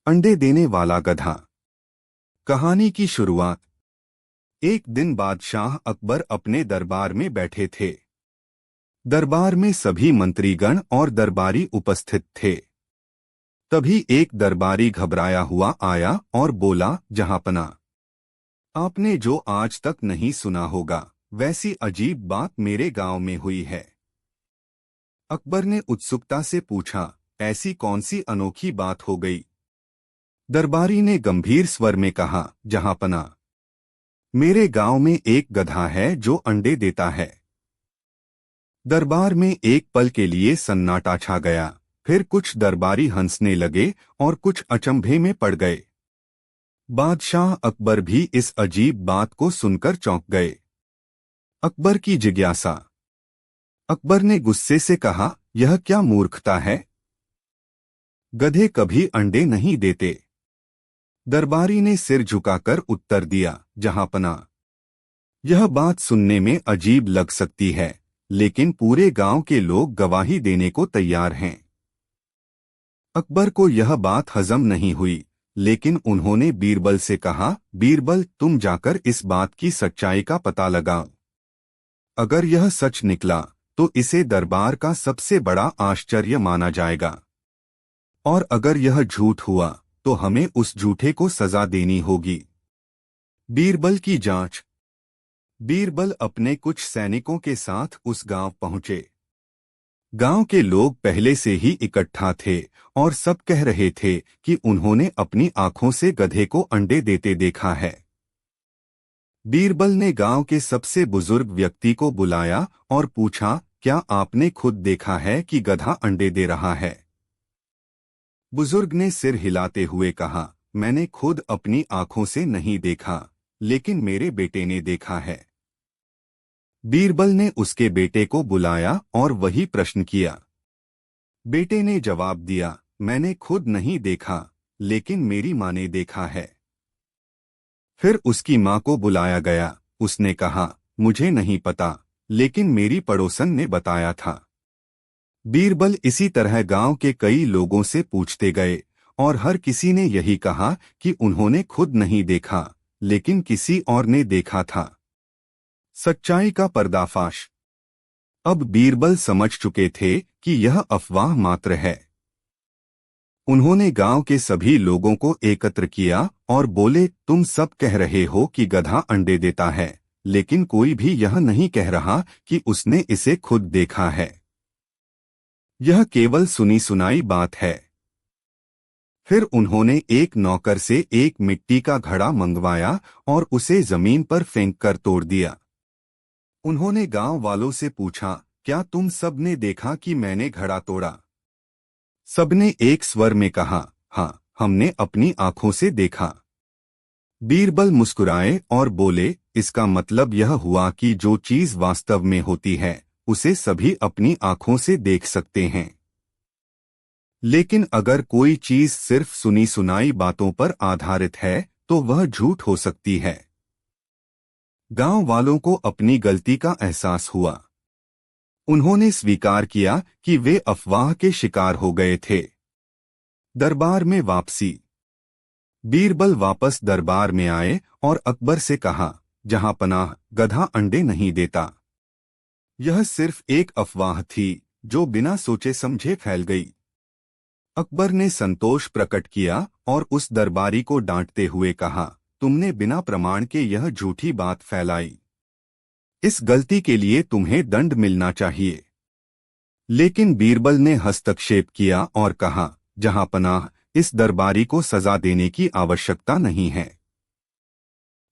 अंडे देने वाला गधा। कहानी की शुरुआत। एक दिन बादशाह अकबर अपने दरबार में बैठे थे। दरबार में सभी मंत्रीगण और दरबारी उपस्थित थे। तभी एक दरबारी घबराया हुआ आया और बोला, जहांपना, आपने जो आज तक नहीं सुना होगा, वैसी अजीब बात मेरे गांव में हुई है। अकबर ने उत्सुकता से पूछा, ऐसी कौन सी अनोखी बात हो गई? दरबारी ने गंभीर स्वर में कहा, जहांपना, मेरे गांव में एक गधा है जो अंडे देता है। दरबार में एक पल के लिए सन्नाटा छा गया। फिर कुछ दरबारी हंसने लगे और कुछ अचंभे में पड़ गए। बादशाह अकबर भी इस अजीब बात को सुनकर चौंक गए। अकबर की जिज्ञासा। अकबर ने गुस्से से कहा, यह क्या मूर्खता है? गधे कभी अंडे नहीं देते। दरबारी ने सिर झुकाकर उत्तर दिया, जहांपना, यह बात सुनने में अजीब लग सकती है, लेकिन पूरे गांव के लोग गवाही देने को तैयार हैं। अकबर को यह बात हजम नहीं हुई, लेकिन उन्होंने बीरबल से कहा, बीरबल, तुम जाकर इस बात की सच्चाई का पता लगाओ। अगर यह सच निकला तो इसे दरबार का सबसे बड़ा आश्चर्य माना जाएगा, और अगर यह झूठ हुआ तो हमें उस झूठे को सजा देनी होगी। बीरबल की जांच। बीरबल अपने कुछ सैनिकों के साथ उस गांव पहुंचे। गांव के लोग पहले से ही इकट्ठा थे और सब कह रहे थे कि उन्होंने अपनी आंखों से गधे को अंडे देते देखा है। बीरबल ने गांव के सबसे बुजुर्ग व्यक्ति को बुलाया और पूछा, क्या आपने खुद देखा है कि गधा अंडे दे रहा है? बुजुर्ग ने सिर हिलाते हुए कहा, मैंने खुद अपनी आंखों से नहीं देखा, लेकिन मेरे बेटे ने देखा है। बीरबल ने उसके बेटे को बुलाया और वही प्रश्न किया। बेटे ने जवाब दिया, मैंने खुद नहीं देखा, लेकिन मेरी माँ ने देखा है। फिर उसकी माँ को बुलाया गया। उसने कहा, मुझे नहीं पता, लेकिन मेरी पड़ोसन ने बताया था। बीरबल इसी तरह गांव के कई लोगों से पूछते गए और हर किसी ने यही कहा कि उन्होंने खुद नहीं देखा, लेकिन किसी और ने देखा था। सच्चाई का पर्दाफाश। अब बीरबल समझ चुके थे कि यह अफवाह मात्र है। उन्होंने गांव के सभी लोगों को एकत्र किया और बोले, तुम सब कह रहे हो कि गधा अंडे देता है, लेकिन कोई भी यह नहीं कह रहा कि उसने इसे खुद देखा है। यह केवल सुनी सुनाई बात है। फिर उन्होंने एक नौकर से एक मिट्टी का घड़ा मंगवाया और उसे जमीन पर फेंककर तोड़ दिया। उन्होंने गांव वालों से पूछा, क्या तुम सब ने देखा कि मैंने घड़ा तोड़ा? सबने एक स्वर में कहा, हाँ, हमने अपनी आंखों से देखा। बीरबल मुस्कुराए और बोले, इसका मतलब यह हुआ कि जो चीज वास्तव में होती है उसे सभी अपनी आंखों से देख सकते हैं। लेकिन अगर कोई चीज सिर्फ सुनी सुनाई बातों पर आधारित है तो वह झूठ हो सकती है। गांव वालों को अपनी गलती का एहसास हुआ। उन्होंने स्वीकार किया कि वे अफवाह के शिकार हो गए थे। दरबार में वापसी। बीरबल वापस दरबार में आए और अकबर से कहा, जहांपनाह, गधा अंडे नहीं देता। यह सिर्फ एक अफवाह थी जो बिना सोचे समझे फैल गई। अकबर ने संतोष प्रकट किया और उस दरबारी को डांटते हुए कहा, तुमने बिना प्रमाण के यह झूठी बात फैलाई। इस गलती के लिए तुम्हें दंड मिलना चाहिए। लेकिन बीरबल ने हस्तक्षेप किया और कहा, जहांपनाह, इस दरबारी को सजा देने की आवश्यकता नहीं है।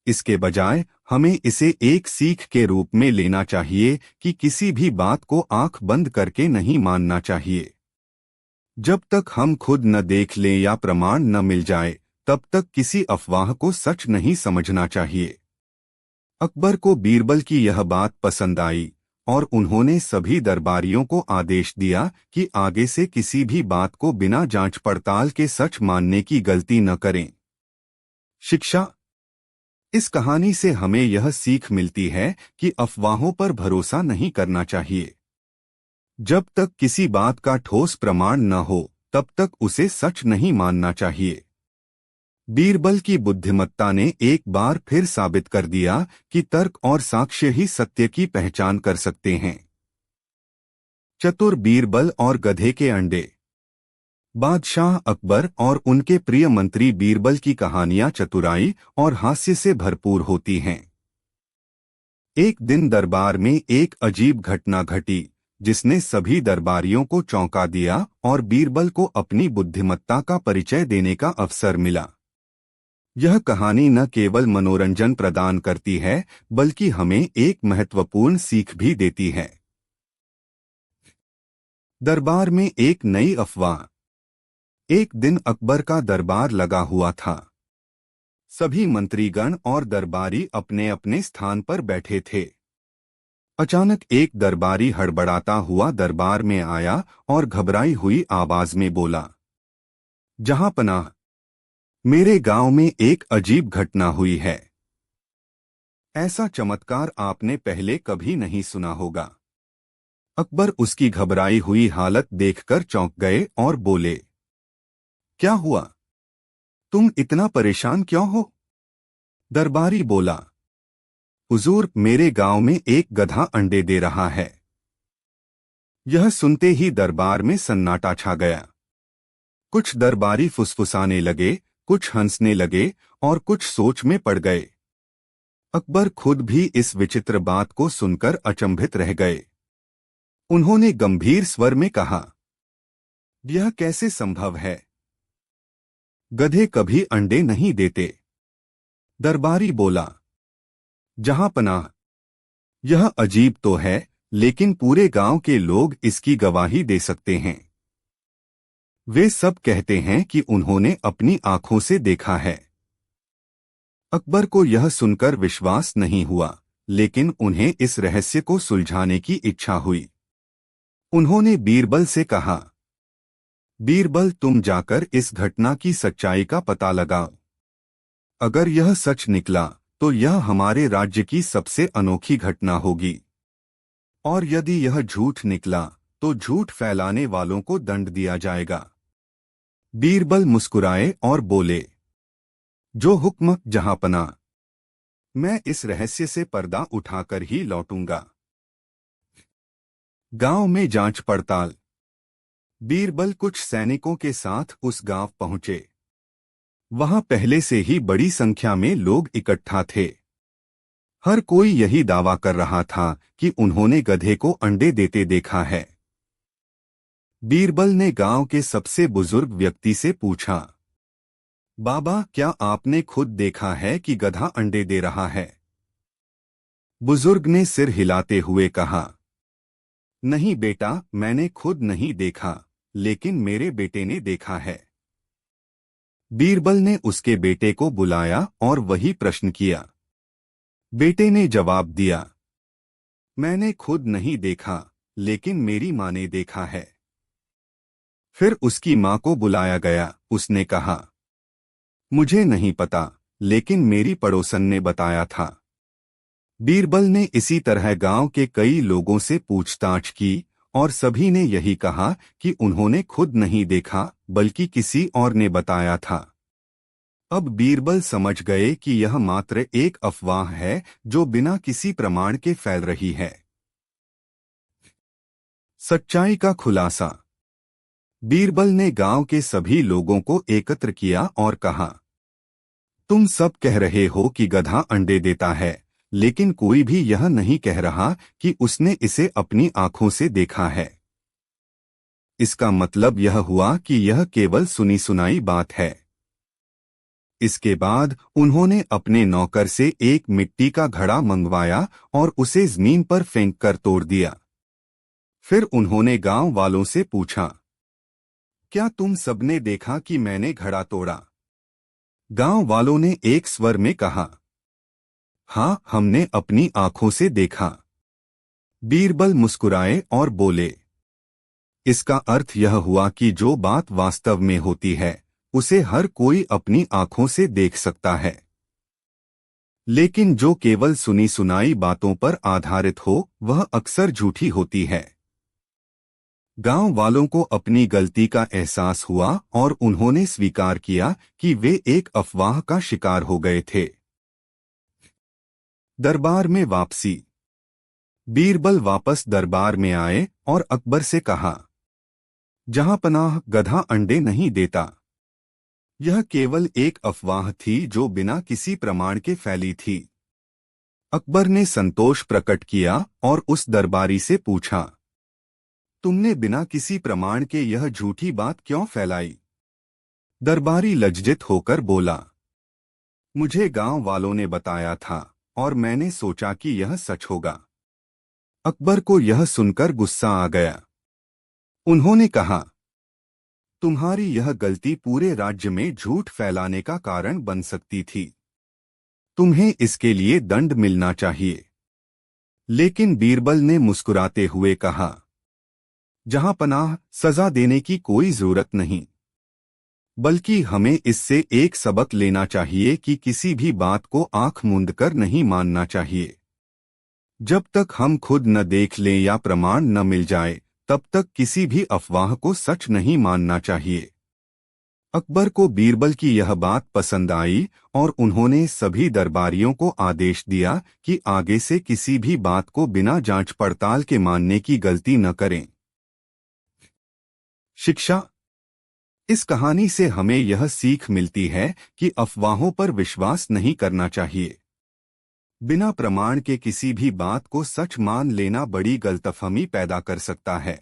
इसके बजाय हमें इसे एक सीख के रूप में लेना चाहिए कि किसी भी बात को आंख बंद करके नहीं मानना चाहिए। जब तक हम खुद न देख लें या प्रमाण न मिल जाए, तब तक किसी अफवाह को सच नहीं समझना चाहिए। अकबर को बीरबल की यह बात पसंद आई और उन्होंने सभी दरबारियों को आदेश दिया कि आगे से किसी भी बात को बिना जांच पड़ताल के सच मानने की गलती न करें। शिक्षा। इस कहानी से हमें यह सीख मिलती है कि अफवाहों पर भरोसा नहीं करना चाहिए। जब तक किसी बात का ठोस प्रमाण न हो, तब तक उसे सच नहीं मानना चाहिए। बीरबल की बुद्धिमत्ता ने एक बार फिर साबित कर दिया कि तर्क और साक्ष्य ही सत्य की पहचान कर सकते हैं। चतुर बीरबल और गधे के अंडे। बादशाह अकबर और उनके प्रिय मंत्री बीरबल की कहानियां चतुराई और हास्य से भरपूर होती हैं। एक दिन दरबार में एक अजीब घटना घटी जिसने सभी दरबारियों को चौंका दिया और बीरबल को अपनी बुद्धिमत्ता का परिचय देने का अवसर मिला। यह कहानी न केवल मनोरंजन प्रदान करती है बल्कि हमें एक महत्वपूर्ण सीख भी देती है। दरबार में एक नई अफवाह। एक दिन अकबर का दरबार लगा हुआ था। सभी मंत्रीगण और दरबारी अपने अपने स्थान पर बैठे थे। अचानक एक दरबारी हड़बड़ाता हुआ दरबार में आया और घबराई हुई आवाज में बोला, जहांपनाह, मेरे गांव में एक अजीब घटना हुई है। ऐसा चमत्कार आपने पहले कभी नहीं सुना होगा। अकबर उसकी घबराई हुई हालत देखकर चौंक गए और बोले, क्या हुआ? तुम इतना परेशान क्यों हो? दरबारी बोला, हुजूर, मेरे गांव में एक गधा अंडे दे रहा है। यह सुनते ही दरबार में सन्नाटा छा गया। कुछ दरबारी फुसफुसाने लगे, कुछ हंसने लगे और कुछ सोच में पड़ गए। अकबर खुद भी इस विचित्र बात को सुनकर अचंभित रह गए। उन्होंने गंभीर स्वर में कहा, यह कैसे संभव है? गधे कभी अंडे नहीं देते। दरबारी बोला, जहांपनाह, यह अजीब तो है, लेकिन पूरे गांव के लोग इसकी गवाही दे सकते हैं। वे सब कहते हैं कि उन्होंने अपनी आंखों से देखा है। अकबर को यह सुनकर विश्वास नहीं हुआ, लेकिन उन्हें इस रहस्य को सुलझाने की इच्छा हुई। उन्होंने बीरबल से कहा, बीरबल, तुम जाकर इस घटना की सच्चाई का पता लगाओ। अगर यह सच निकला तो यह हमारे राज्य की सबसे अनोखी घटना होगी, और यदि यह झूठ निकला तो झूठ फैलाने वालों को दंड दिया जाएगा। बीरबल मुस्कुराए और बोले, जो हुक्म जहांपनाह, मैं इस रहस्य से पर्दा उठाकर ही लौटूंगा। गांव में जांच पड़ताल। बीरबल कुछ सैनिकों के साथ उस गांव पहुंचे। वहां पहले से ही बड़ी संख्या में लोग इकट्ठा थे। हर कोई यही दावा कर रहा था कि उन्होंने गधे को अंडे देते देखा है। बीरबल ने गांव के सबसे बुजुर्ग व्यक्ति से पूछा, बाबा, क्या आपने खुद देखा है कि गधा अंडे दे रहा है? बुजुर्ग ने सिर हिलाते हुए कहा, नहीं बेटा, मैंने खुद नहीं देखा, लेकिन मेरे बेटे ने देखा है। बीरबल ने उसके बेटे को बुलाया और वही प्रश्न किया। बेटे ने जवाब दिया, मैंने खुद नहीं देखा, लेकिन मेरी माँ ने देखा है। फिर उसकी माँ को बुलाया गया। उसने कहा, मुझे नहीं पता, लेकिन मेरी पड़ोसन ने बताया था। बीरबल ने इसी तरह गांव के कई लोगों से पूछताछ की और सभी ने यही कहा कि उन्होंने खुद नहीं देखा, बल्कि किसी और ने बताया था। अब बीरबल समझ गए कि यह मात्र एक अफवाह है जो बिना किसी प्रमाण के फैल रही है। सच्चाई का खुलासा। बीरबल ने गांव के सभी लोगों को एकत्र किया और कहा, तुम सब कह रहे हो कि गधा अंडे देता है, लेकिन कोई भी यह नहीं कह रहा कि उसने इसे अपनी आंखों से देखा है। इसका मतलब यह हुआ कि यह केवल सुनी सुनाई बात है। इसके बाद उन्होंने अपने नौकर से एक मिट्टी का घड़ा मंगवाया और उसे जमीन पर फेंककर तोड़ दिया। फिर उन्होंने गांव वालों से पूछा, क्या तुम सबने देखा कि मैंने घड़ा तोड़ा? गांव वालों ने एक स्वर में कहा, हाँ, हमने अपनी आंखों से देखा। बीरबल मुस्कुराए और बोले, इसका अर्थ यह हुआ कि जो बात वास्तव में होती है उसे हर कोई अपनी आंखों से देख सकता है, लेकिन जो केवल सुनी सुनाई बातों पर आधारित हो वह अक्सर झूठी होती है। गांव वालों को अपनी गलती का एहसास हुआ और उन्होंने स्वीकार किया कि वे एक अफवाह का शिकार हो गए थे। दरबार में वापसी। बीरबल वापस दरबार में आए और अकबर से कहा, जहां पनाह, गधा अंडे नहीं देता। यह केवल एक अफवाह थी जो बिना किसी प्रमाण के फैली थी। अकबर ने संतोष प्रकट किया और उस दरबारी से पूछा, तुमने बिना किसी प्रमाण के यह झूठी बात क्यों फैलाई? दरबारी लज्जित होकर बोला, मुझे गांव वालों ने बताया था और मैंने सोचा कि यह सच होगा। अकबर को यह सुनकर गुस्सा आ गया। उन्होंने कहा, तुम्हारी यह गलती पूरे राज्य में झूठ फैलाने का कारण बन सकती थी। तुम्हें इसके लिए दंड मिलना चाहिए। लेकिन बीरबल ने मुस्कुराते हुए कहा, जहां पनाह, सजा देने की कोई जरूरत नहीं, बल्कि हमें इससे एक सबक लेना चाहिए कि किसी भी बात को आंख मूंद कर नहीं मानना चाहिए। जब तक हम खुद न देख लें या प्रमाण न मिल जाए, तब तक किसी भी अफवाह को सच नहीं मानना चाहिए। अकबर को बीरबल की यह बात पसंद आई और उन्होंने सभी दरबारियों को आदेश दिया कि आगे से किसी भी बात को बिना जांच पड़ताल के मानने की गलती न करें। शिक्षा। इस कहानी से हमें यह सीख मिलती है कि अफवाहों पर विश्वास नहीं करना चाहिए। बिना प्रमाण के किसी भी बात को सच मान लेना बड़ी गलतफहमी पैदा कर सकता है।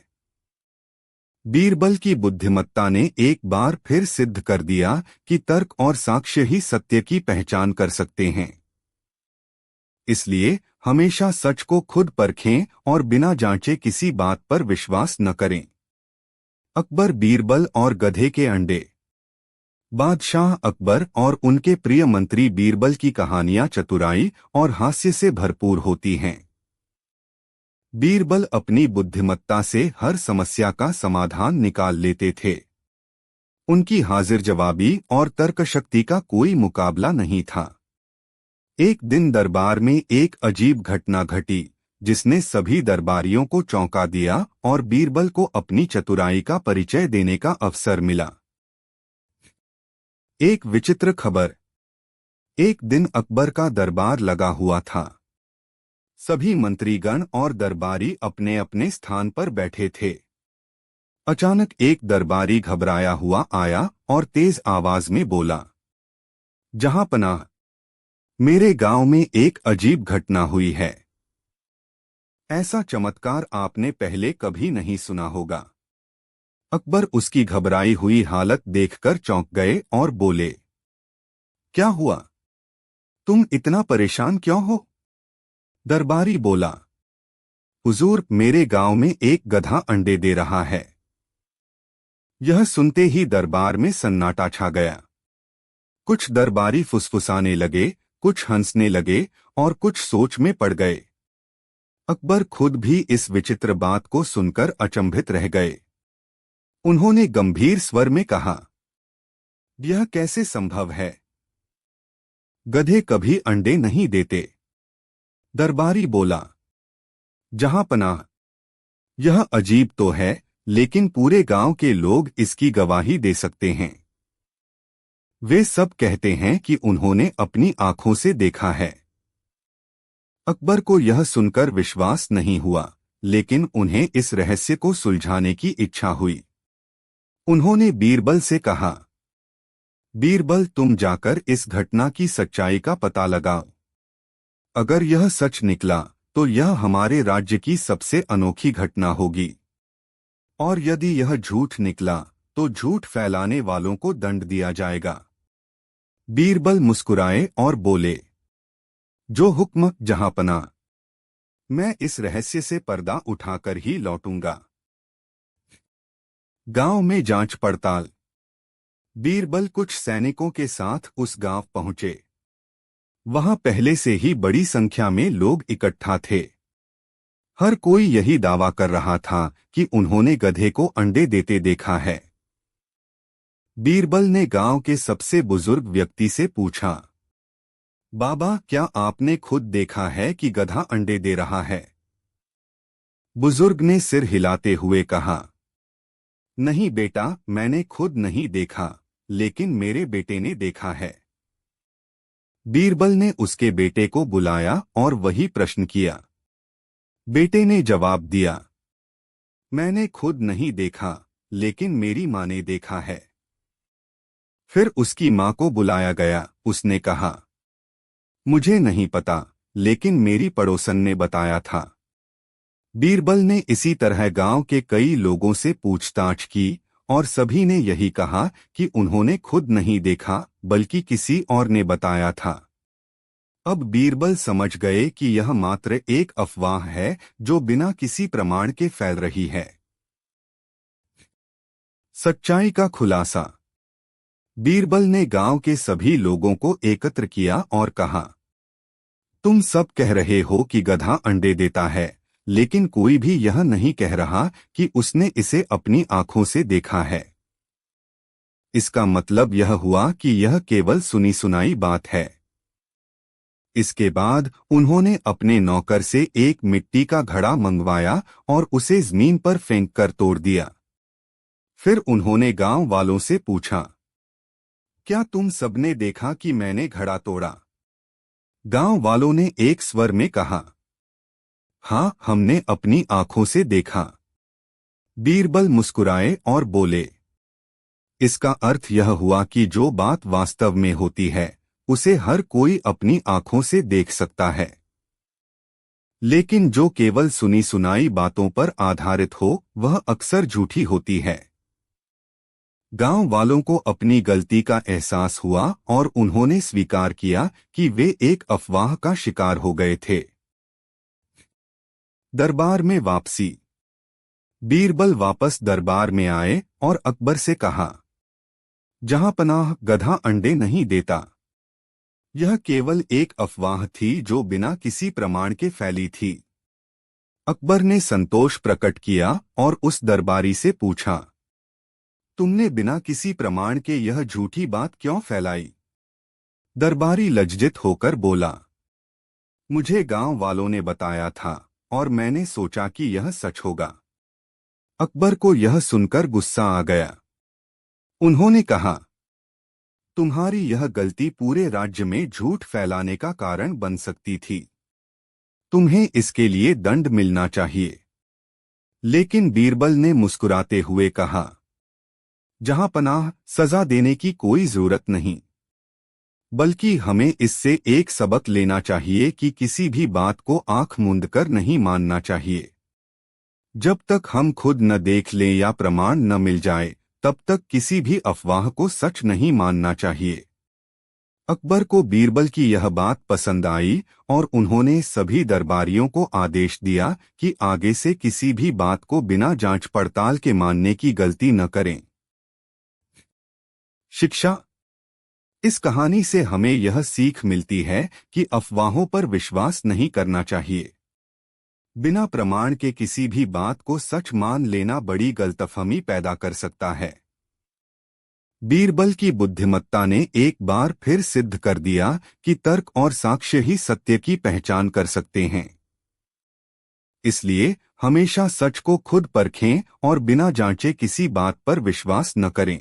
बीरबल की बुद्धिमत्ता ने एक बार फिर सिद्ध कर दिया कि तर्क और साक्ष्य ही सत्य की पहचान कर सकते हैं। इसलिए हमेशा सच को खुद परखें और बिना जांचे किसी बात पर विश्वास न करें। अकबर, बीरबल और गधे के अंडे। बादशाह अकबर और उनके प्रिय मंत्री बीरबल की कहानियां चतुराई और हास्य से भरपूर होती हैं। बीरबल अपनी बुद्धिमत्ता से हर समस्या का समाधान निकाल लेते थे। उनकी हाजिर जवाबी और तर्कशक्ति का कोई मुकाबला नहीं था। एक दिन दरबार में एक अजीब घटना घटी जिसने सभी दरबारियों को चौंका दिया और बीरबल को अपनी चतुराई का परिचय देने का अवसर मिला। एक विचित्र खबर। एक दिन अकबर का दरबार लगा हुआ था। सभी मंत्रीगण और दरबारी अपने अपने स्थान पर बैठे थे। अचानक एक दरबारी घबराया हुआ आया और तेज आवाज में बोला, जहां पनाह, मेरे गांव में एक अजीब घटना हुई है। ऐसा चमत्कार आपने पहले कभी नहीं सुना होगा। अकबर उसकी घबराई हुई हालत देखकर चौंक गए और बोले, क्या हुआ? तुम इतना परेशान क्यों हो? दरबारी बोला, हुजूर, मेरे गांव में एक गधा अंडे दे रहा है। यह सुनते ही दरबार में सन्नाटा छा गया। कुछ दरबारी फुसफुसाने लगे, कुछ हंसने लगे और कुछ सोच में पड़ गए। अकबर खुद भी इस विचित्र बात को सुनकर अचंभित रह गए। उन्होंने गंभीर स्वर में कहा, यह कैसे संभव है? गधे कभी अंडे नहीं देते। दरबारी बोला, जहां पनाह, यह अजीब तो है, लेकिन पूरे गांव के लोग इसकी गवाही दे सकते हैं। वे सब कहते हैं कि उन्होंने अपनी आंखों से देखा है। अकबर को यह सुनकर विश्वास नहीं हुआ, लेकिन उन्हें इस रहस्य को सुलझाने की इच्छा हुई। उन्होंने बीरबल से कहा, बीरबल, तुम जाकर इस घटना की सच्चाई का पता लगाओ। अगर यह सच निकला तो यह हमारे राज्य की सबसे अनोखी घटना होगी, और यदि यह झूठ निकला तो झूठ फैलाने वालों को दंड दिया जाएगा। बीरबल मुस्कुराए और बोले, जो हुक्म जहांपना, मैं इस रहस्य से पर्दा उठाकर ही लौटूंगा। गांव में जांच पड़ताल। बीरबल कुछ सैनिकों के साथ उस गांव पहुंचे। वहां पहले से ही बड़ी संख्या में लोग इकट्ठा थे। हर कोई यही दावा कर रहा था कि उन्होंने गधे को अंडे देते देखा है। बीरबल ने गांव के सबसे बुजुर्ग व्यक्ति से पूछा, बाबा, क्या आपने खुद देखा है कि गधा अंडे दे रहा है? बुजुर्ग ने सिर हिलाते हुए कहा, नहीं बेटा, मैंने खुद नहीं देखा, लेकिन मेरे बेटे ने देखा है। बीरबल ने उसके बेटे को बुलाया और वही प्रश्न किया। बेटे ने जवाब दिया, मैंने खुद नहीं देखा, लेकिन मेरी माँ ने देखा है। फिर उसकी माँ को बुलाया गया। उसने कहा, मुझे नहीं पता, लेकिन मेरी पड़ोसन ने बताया था। बीरबल ने इसी तरह गांव के कई लोगों से पूछताछ की और सभी ने यही कहा कि उन्होंने खुद नहीं देखा, बल्कि किसी और ने बताया था। अब बीरबल समझ गए कि यह मात्र एक अफवाह है जो बिना किसी प्रमाण के फैल रही है। सच्चाई का खुलासा। बीरबल ने गांव के सभी लोगों को एकत्र किया और कहा, तुम सब कह रहे हो कि गधा अंडे देता है, लेकिन कोई भी यह नहीं कह रहा कि उसने इसे अपनी आंखों से देखा है। इसका मतलब यह हुआ कि यह केवल सुनी सुनाई बात है। इसके बाद उन्होंने अपने नौकर से एक मिट्टी का घड़ा मंगवाया और उसे जमीन पर फेंक कर तोड़ दिया। फिर उन्होंने गांव वालों से पूछा, क्या तुम सबने देखा कि मैंने घड़ा तोड़ा? गांव वालों ने एक स्वर में कहा, हाँ, हमने अपनी आंखों से देखा। बीरबल मुस्कुराए और बोले, इसका अर्थ यह हुआ कि जो बात वास्तव में होती है उसे हर कोई अपनी आंखों से देख सकता है, लेकिन जो केवल सुनी सुनाई बातों पर आधारित हो वह अक्सर झूठी होती है। गांव वालों को अपनी गलती का एहसास हुआ और उन्होंने स्वीकार किया कि वे एक अफवाह का शिकार हो गए थे। दरबार में वापसी। बीरबल वापस दरबार में आए और अकबर से कहा, जहां पनाह, गधा अंडे नहीं देता। यह केवल एक अफवाह थी जो बिना किसी प्रमाण के फैली थी। अकबर ने संतोष प्रकट किया और उस दरबारी से पूछा, तुमने बिना किसी प्रमाण के यह झूठी बात क्यों फैलाई? दरबारी लज्जित होकर बोला, मुझे गांव वालों ने बताया था और मैंने सोचा कि यह सच होगा। अकबर को यह सुनकर गुस्सा आ गया। उन्होंने कहा, तुम्हारी यह गलती पूरे राज्य में झूठ फैलाने का कारण बन सकती थी। तुम्हें इसके लिए दंड मिलना चाहिए। लेकिन बीरबल ने मुस्कुराते हुए कहा, जहां पनाह, सजा देने की कोई जरूरत नहीं, बल्कि हमें इससे एक सबक लेना चाहिए कि किसी भी बात को आंख मूंद कर नहीं मानना चाहिए। जब तक हम खुद न देख लें या प्रमाण न मिल जाए, तब तक किसी भी अफवाह को सच नहीं मानना चाहिए। अकबर को बीरबल की यह बात पसंद आई और उन्होंने सभी दरबारियों को आदेश दिया कि आगे से किसी भी बात को बिना जांच पड़ताल के मानने की गलती न करें। शिक्षा। इस कहानी से हमें यह सीख मिलती है कि अफवाहों पर विश्वास नहीं करना चाहिए। बिना प्रमाण के किसी भी बात को सच मान लेना बड़ी गलतफहमी पैदा कर सकता है। बीरबल की बुद्धिमत्ता ने एक बार फिर सिद्ध कर दिया कि तर्क और साक्ष्य ही सत्य की पहचान कर सकते हैं। इसलिए हमेशा सच को खुद परखें और बिना जांचे किसी बात पर विश्वास न करें।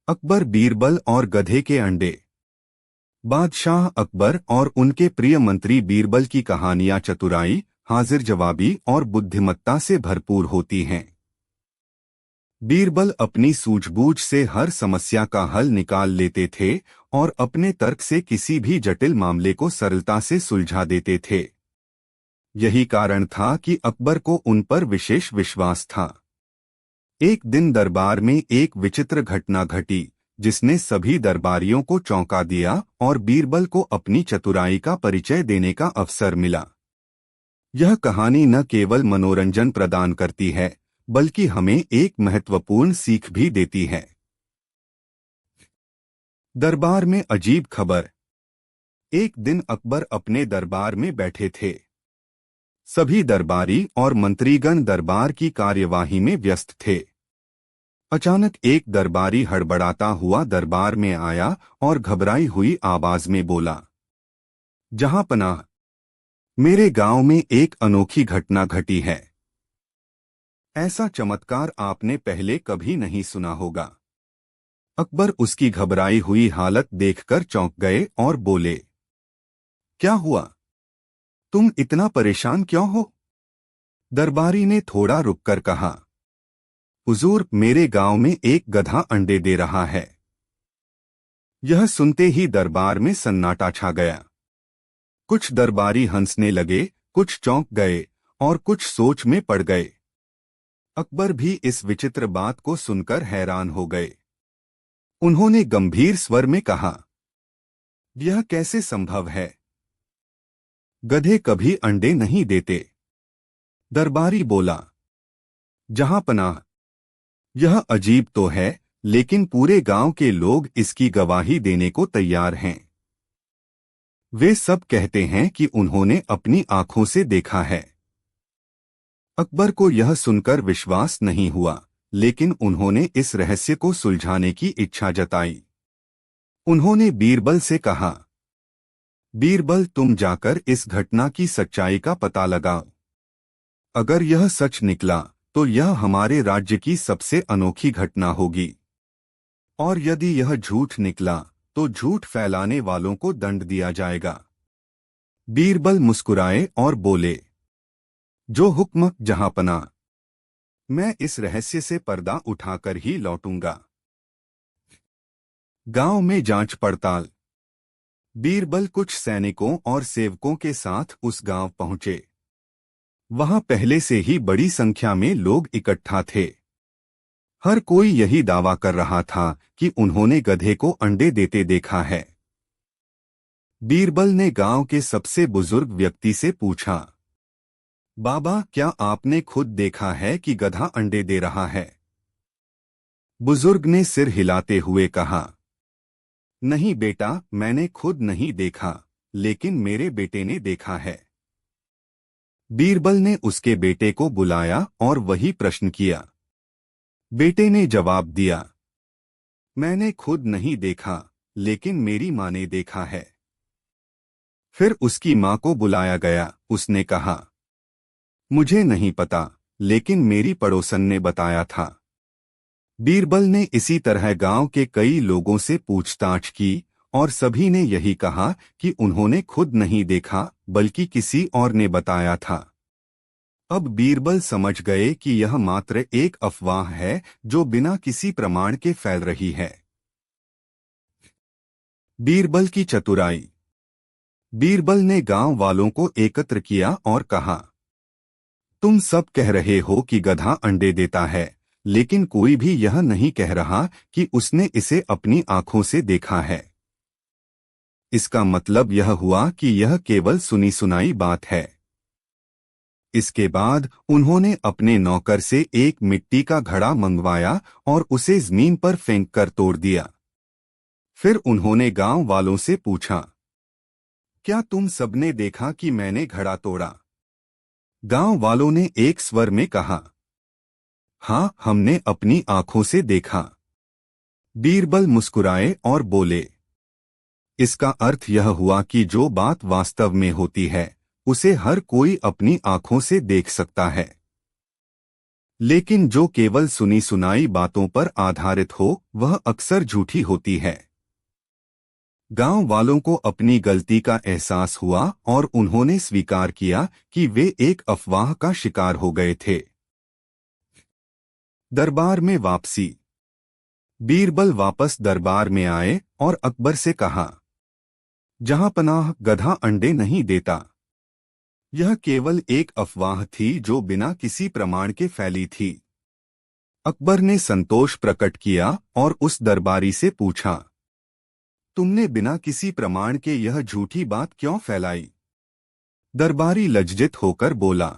अकबर, बीरबल और गधे के अंडे। बादशाह अकबर और उनके प्रिय मंत्री बीरबल की कहानियां चतुराई, हाजिर जवाबी और बुद्धिमत्ता से भरपूर होती हैं। बीरबल अपनी सूझबूझ से हर समस्या का हल निकाल लेते थे और अपने तर्क से किसी भी जटिल मामले को सरलता से सुलझा देते थे। यही कारण था कि अकबर को उन पर विशेष विश्वास था। एक दिन दरबार में एक विचित्र घटना घटी जिसने सभी दरबारियों को चौंका दिया और बीरबल को अपनी चतुराई का परिचय देने का अवसर मिला। यह कहानी न केवल मनोरंजन प्रदान करती है, बल्कि हमें एक महत्वपूर्ण सीख भी देती है। दरबार में अजीब खबर। एक दिन अकबर अपने दरबार में बैठे थे। सभी दरबारी और मंत्रीगण दरबार की कार्यवाही में व्यस्त थे। अचानक एक दरबारी हड़बड़ाता हुआ दरबार में आया और घबराई हुई आवाज में बोला, जहां पनाह, मेरे गांव में एक अनोखी घटना घटी है। ऐसा चमत्कार आपने पहले कभी नहीं सुना होगा। अकबर उसकी घबराई हुई हालत देखकर चौंक गए और बोले, क्या हुआ? तुम इतना परेशान क्यों हो? दरबारी ने थोड़ा रुककर कहा, हुजूर, मेरे गांव में एक गधा अंडे दे रहा है। यह सुनते ही दरबार में सन्नाटा छा गया। कुछ दरबारी हंसने लगे, कुछ चौंक गए और कुछ सोच में पड़ गए। अकबर भी इस विचित्र बात को सुनकर हैरान हो गए। उन्होंने गंभीर स्वर में कहा, यह कैसे संभव है? गधे कभी अंडे नहीं देते। दरबारी बोला, जहां पनाह, यह अजीब तो है, लेकिन पूरे गांव के लोग इसकी गवाही देने को तैयार हैं। वे सब कहते हैं कि उन्होंने अपनी आंखों से देखा है। अकबर को यह सुनकर विश्वास नहीं हुआ, लेकिन उन्होंने इस रहस्य को सुलझाने की इच्छा जताई। उन्होंने बीरबल से कहा, बीरबल, तुम जाकर इस घटना की सच्चाई का पता लगाओ। अगर यह सच निकला तो यह हमारे राज्य की सबसे अनोखी घटना होगी, और यदि यह झूठ निकला तो झूठ फैलाने वालों को दंड दिया जाएगा। बीरबल मुस्कुराए और बोले, जो हुक्म जहांपना, मैं इस रहस्य से पर्दा उठाकर ही लौटूंगा। गांव में जांच पड़ताल। बीरबल कुछ सैनिकों और सेवकों के साथ उस गांव पहुंचे। वहां पहले से ही बड़ी संख्या में लोग इकट्ठा थे। हर कोई यही दावा कर रहा था कि उन्होंने गधे को अंडे देते देखा है। बीरबल ने गांव के सबसे बुजुर्ग व्यक्ति से पूछा, बाबा, क्या आपने खुद देखा है कि गधा अंडे दे रहा है? बुजुर्ग ने सिर हिलाते हुए कहा, नहीं बेटा, मैंने खुद नहीं देखा, लेकिन मेरे बेटे ने देखा है। बीरबल ने उसके बेटे को बुलाया और वही प्रश्न किया। बेटे ने जवाब दिया, मैंने खुद नहीं देखा, लेकिन मेरी माँ ने देखा है। फिर उसकी माँ को बुलाया गया। उसने कहा, मुझे नहीं पता, लेकिन मेरी पड़ोसन ने बताया था। बीरबल ने इसी तरह गांव के कई लोगों से पूछताछ की और सभी ने यही कहा कि उन्होंने खुद नहीं देखा, बल्कि किसी और ने बताया था। अब बीरबल समझ गए कि यह मात्र एक अफवाह है जो बिना किसी प्रमाण के फैल रही है। बीरबल की चतुराई। बीरबल ने गांव वालों को एकत्र किया और कहा, तुम सब कह रहे हो कि गधा अंडे देता है, लेकिन कोई भी यह नहीं कह रहा कि उसने इसे अपनी आंखों से देखा है। इसका मतलब यह हुआ कि यह केवल सुनी सुनाई बात है। इसके बाद उन्होंने अपने नौकर से एक मिट्टी का घड़ा मंगवाया और उसे जमीन पर फेंक कर तोड़ दिया। फिर उन्होंने गांव वालों से पूछा, क्या तुम सबने देखा कि मैंने घड़ा तोड़ा? गांव वालों ने एक स्वर में कहा, हाँ, हमने अपनी आंखों से देखा। बीरबल मुस्कुराए और बोले, इसका अर्थ यह हुआ कि जो बात वास्तव में होती है उसे हर कोई अपनी आंखों से देख सकता है, लेकिन जो केवल सुनी सुनाई बातों पर आधारित हो वह अक्सर झूठी होती है। गांव वालों को अपनी गलती का एहसास हुआ और उन्होंने स्वीकार किया कि वे एक अफवाह का शिकार हो गए थे। दरबार में वापसी। बीरबल वापस दरबार में आए और अकबर से कहा, जहांपनाह, गधा अंडे नहीं देता। यह केवल एक अफवाह थी जो बिना किसी प्रमाण के फैली थी। अकबर ने संतोष प्रकट किया और उस दरबारी से पूछा, तुमने बिना किसी प्रमाण के यह झूठी बात क्यों फैलाई? दरबारी लज्जित होकर बोला,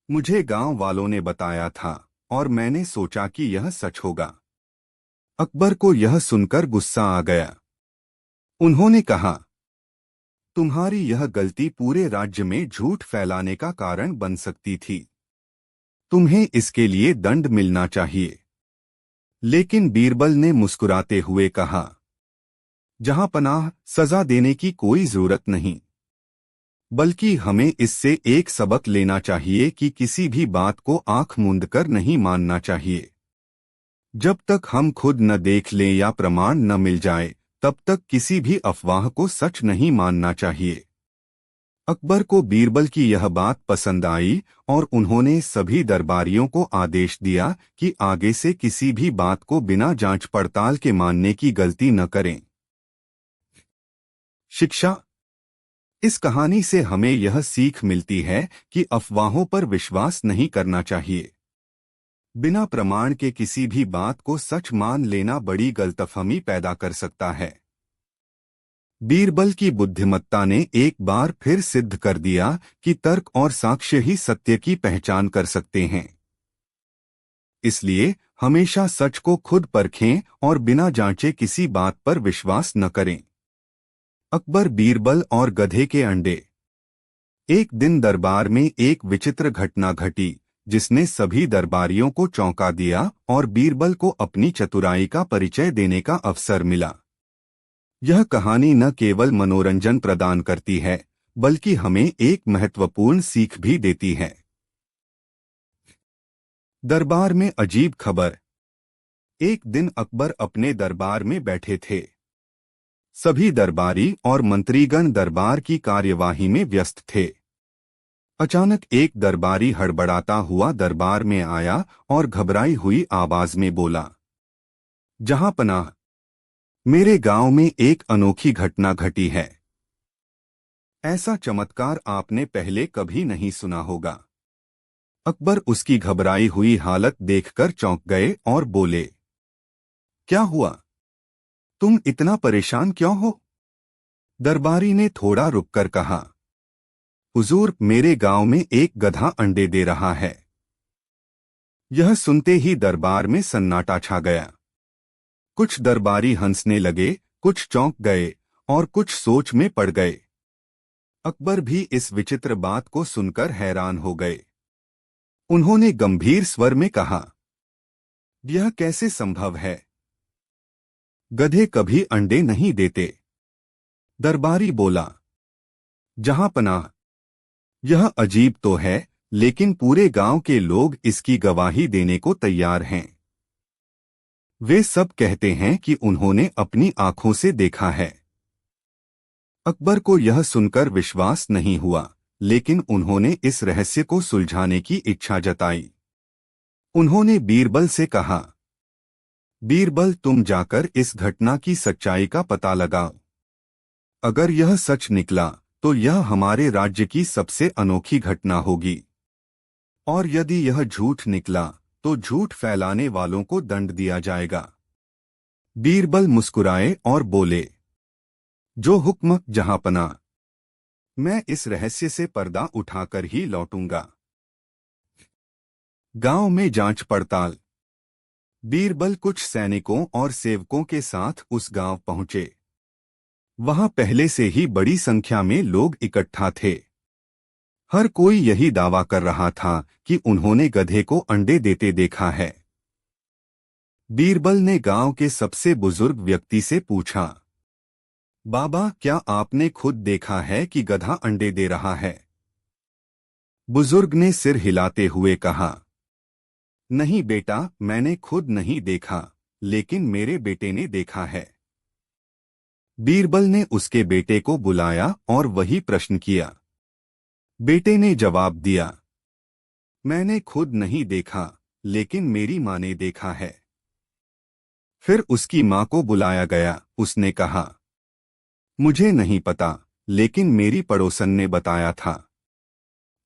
मुझे गांव वालों ने बताया था और मैंने सोचा कि यह सच होगा। अकबर को यह सुनकर गुस्सा आ गया। उन्होंने कहा, तुम्हारी यह गलती पूरे राज्य में झूठ फैलाने का कारण बन सकती थी। तुम्हें इसके लिए दंड मिलना चाहिए। लेकिन बीरबल ने मुस्कुराते हुए कहा, जहांपनाह, सजा देने की कोई जरूरत नहीं। बल्कि हमें इससे एक सबक लेना चाहिए कि किसी भी बात को आंख मूंद कर नहीं मानना चाहिए। जब तक हम खुद न देख लें या प्रमाण न मिल जाए, तब तक किसी भी अफवाह को सच नहीं मानना चाहिए। अकबर को बीरबल की यह बात पसंद आई और उन्होंने सभी दरबारियों को आदेश दिया कि आगे से किसी भी बात को बिना जांच पड़ताल के मानने की गलती न करें। शिक्षा। इस कहानी से हमें यह सीख मिलती है कि अफवाहों पर विश्वास नहीं करना चाहिए। बिना प्रमाण के किसी भी बात को सच मान लेना बड़ी गलतफहमी पैदा कर सकता है। बीरबल की बुद्धिमत्ता ने एक बार फिर सिद्ध कर दिया कि तर्क और साक्ष्य ही सत्य की पहचान कर सकते हैं। इसलिए हमेशा सच को खुद परखें और बिना जांचे किसी बात पर विश्वास न करें। अकबर, बीरबल और गधे के अंडे। एक दिन दरबार में एक विचित्र घटना घटी जिसने सभी दरबारियों को चौंका दिया और बीरबल को अपनी चतुराई का परिचय देने का अवसर मिला। यह कहानी न केवल मनोरंजन प्रदान करती है, बल्कि हमें एक महत्वपूर्ण सीख भी देती है। दरबार में अजीब खबर। एक दिन अकबर अपने दरबार में बैठे थे। सभी दरबारी और मंत्रीगण दरबार की कार्यवाही में व्यस्त थे। अचानक एक दरबारी हड़बड़ाता हुआ दरबार में आया और घबराई हुई आवाज में बोला, जहांपनाह, मेरे गांव में एक अनोखी घटना घटी है। ऐसा चमत्कार आपने पहले कभी नहीं सुना होगा। अकबर उसकी घबराई हुई हालत देखकर चौंक गए और बोले, क्या हुआ? तुम इतना परेशान क्यों हो? दरबारी ने थोड़ा रुककर कहा, हुजूर, मेरे गांव में एक गधा अंडे दे रहा है। यह सुनते ही दरबार में सन्नाटा छा गया। कुछ दरबारी हंसने लगे, कुछ चौंक गए और कुछ सोच में पड़ गए। अकबर भी इस विचित्र बात को सुनकर हैरान हो गए। उन्होंने गंभीर स्वर में कहा, यह कैसे संभव है? गधे कभी अंडे नहीं देते। दरबारी बोला, जहांपनाह, यह अजीब तो है, लेकिन पूरे गांव के लोग इसकी गवाही देने को तैयार हैं। वे सब कहते हैं कि उन्होंने अपनी आंखों से देखा है। अकबर को यह सुनकर विश्वास नहीं हुआ, लेकिन उन्होंने इस रहस्य को सुलझाने की इच्छा जताई। उन्होंने बीरबल से कहा, बीरबल, तुम जाकर इस घटना की सच्चाई का पता लगाओ। अगर यह सच निकला तो यह हमारे राज्य की सबसे अनोखी घटना होगी, और यदि यह झूठ निकला तो झूठ फैलाने वालों को दंड दिया जाएगा। बीरबल मुस्कुराए और बोले, जो हुक्म जहांपनाह, मैं इस रहस्य से पर्दा उठाकर ही लौटूंगा। गांव में जांच पड़ताल। बीरबल कुछ सैनिकों और सेवकों के साथ उस गांव पहुंचे। वहां पहले से ही बड़ी संख्या में लोग इकट्ठा थे। हर कोई यही दावा कर रहा था कि उन्होंने गधे को अंडे देते देखा है। बीरबल ने गांव के सबसे बुजुर्ग व्यक्ति से पूछा, बाबा, क्या आपने खुद देखा है कि गधा अंडे दे रहा है? बुजुर्ग ने सिर हिलाते हुए कहा, नहीं बेटा, मैंने खुद नहीं देखा, लेकिन मेरे बेटे ने देखा है। बीरबल ने उसके बेटे को बुलाया और वही प्रश्न किया। बेटे ने जवाब दिया, मैंने खुद नहीं देखा, लेकिन मेरी माँ ने देखा है। फिर उसकी माँ को बुलाया गया। उसने कहा, मुझे नहीं पता, लेकिन मेरी पड़ोसन ने बताया था।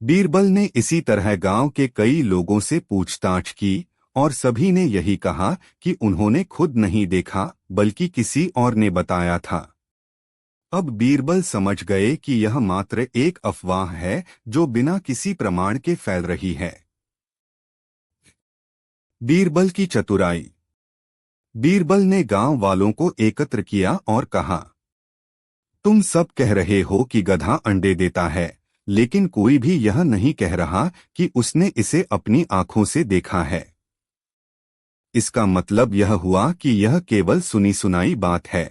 बीरबल ने इसी तरह गांव के कई लोगों से पूछताछ की और सभी ने यही कहा कि उन्होंने खुद नहीं देखा, बल्कि किसी और ने बताया था। अब बीरबल समझ गए कि यह मात्र एक अफवाह है जो बिना किसी प्रमाण के फैल रही है। बीरबल की चतुराई। बीरबल ने गांव वालों को एकत्र किया और कहा, तुम सब कह रहे हो कि गधा अंडे देता है, लेकिन कोई भी यह नहीं कह रहा कि उसने इसे अपनी आंखों से देखा है। इसका मतलब यह हुआ कि यह केवल सुनी सुनाई बात है।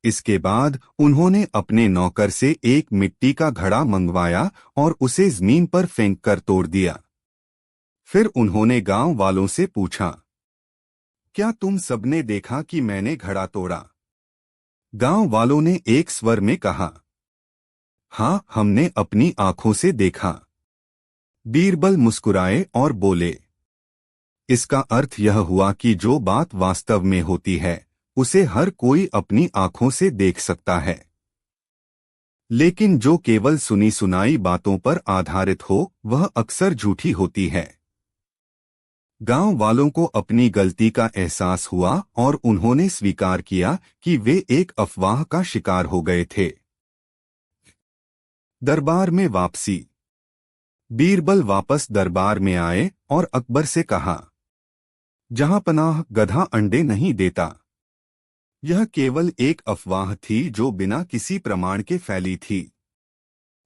इसके बाद उन्होंने अपने नौकर से एक मिट्टी का घड़ा मंगवाया और उसे जमीन पर फेंक कर तोड़ दिया। फिर उन्होंने गांव वालों से पूछा, क्या तुम सबने देखा कि मैंने घड़ा तोड़ा? गांव वालों ने एक स्वर में कहा, हाँ, हमने अपनी आंखों से देखा। बीरबल मुस्कुराए और बोले, इसका अर्थ यह हुआ कि जो बात वास्तव में होती है उसे हर कोई अपनी आंखों से देख सकता है, लेकिन जो केवल सुनी सुनाई बातों पर आधारित हो वह अक्सर झूठी होती है। गांव वालों को अपनी गलती का एहसास हुआ और उन्होंने स्वीकार किया कि वे एक अफवाह का शिकार हो गए थे। दरबार में वापसी। बीरबल वापस दरबार में आए और अकबर से कहा, जहां पनाह, गधा अंडे नहीं देता। यह केवल एक अफवाह थी जो बिना किसी प्रमाण के फैली थी।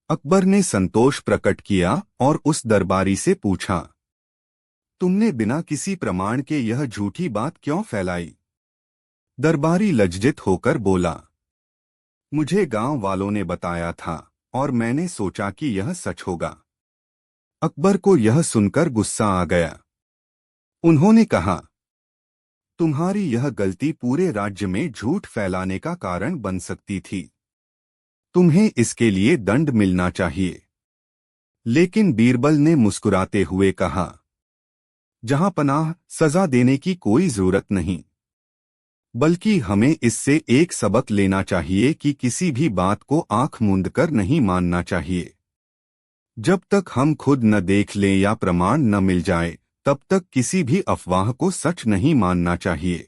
अकबर ने संतोष प्रकट किया और उस दरबारी से पूछा, तुमने बिना किसी प्रमाण के यह झूठी बात क्यों फैलाई? दरबारी लज्जित होकर बोला, मुझे गांव वालों ने बताया था और मैंने सोचा कि यह सच होगा। अकबर को यह सुनकर गुस्सा आ गया। उन्होंने कहा, तुम्हारी यह गलती पूरे राज्य में झूठ फैलाने का कारण बन सकती थी। तुम्हें इसके लिए दंड मिलना चाहिए। लेकिन बीरबल ने मुस्कुराते हुए कहा, जहां पनाह, सजा देने की कोई जरूरत नहीं, बल्कि हमें इससे एक सबक लेना चाहिए कि किसी भी बात को आंख मूंद कर नहीं मानना चाहिए। जब तक हम खुद न देख लें या प्रमाण न मिल जाए तब तक किसी भी अफवाह को सच नहीं मानना चाहिए।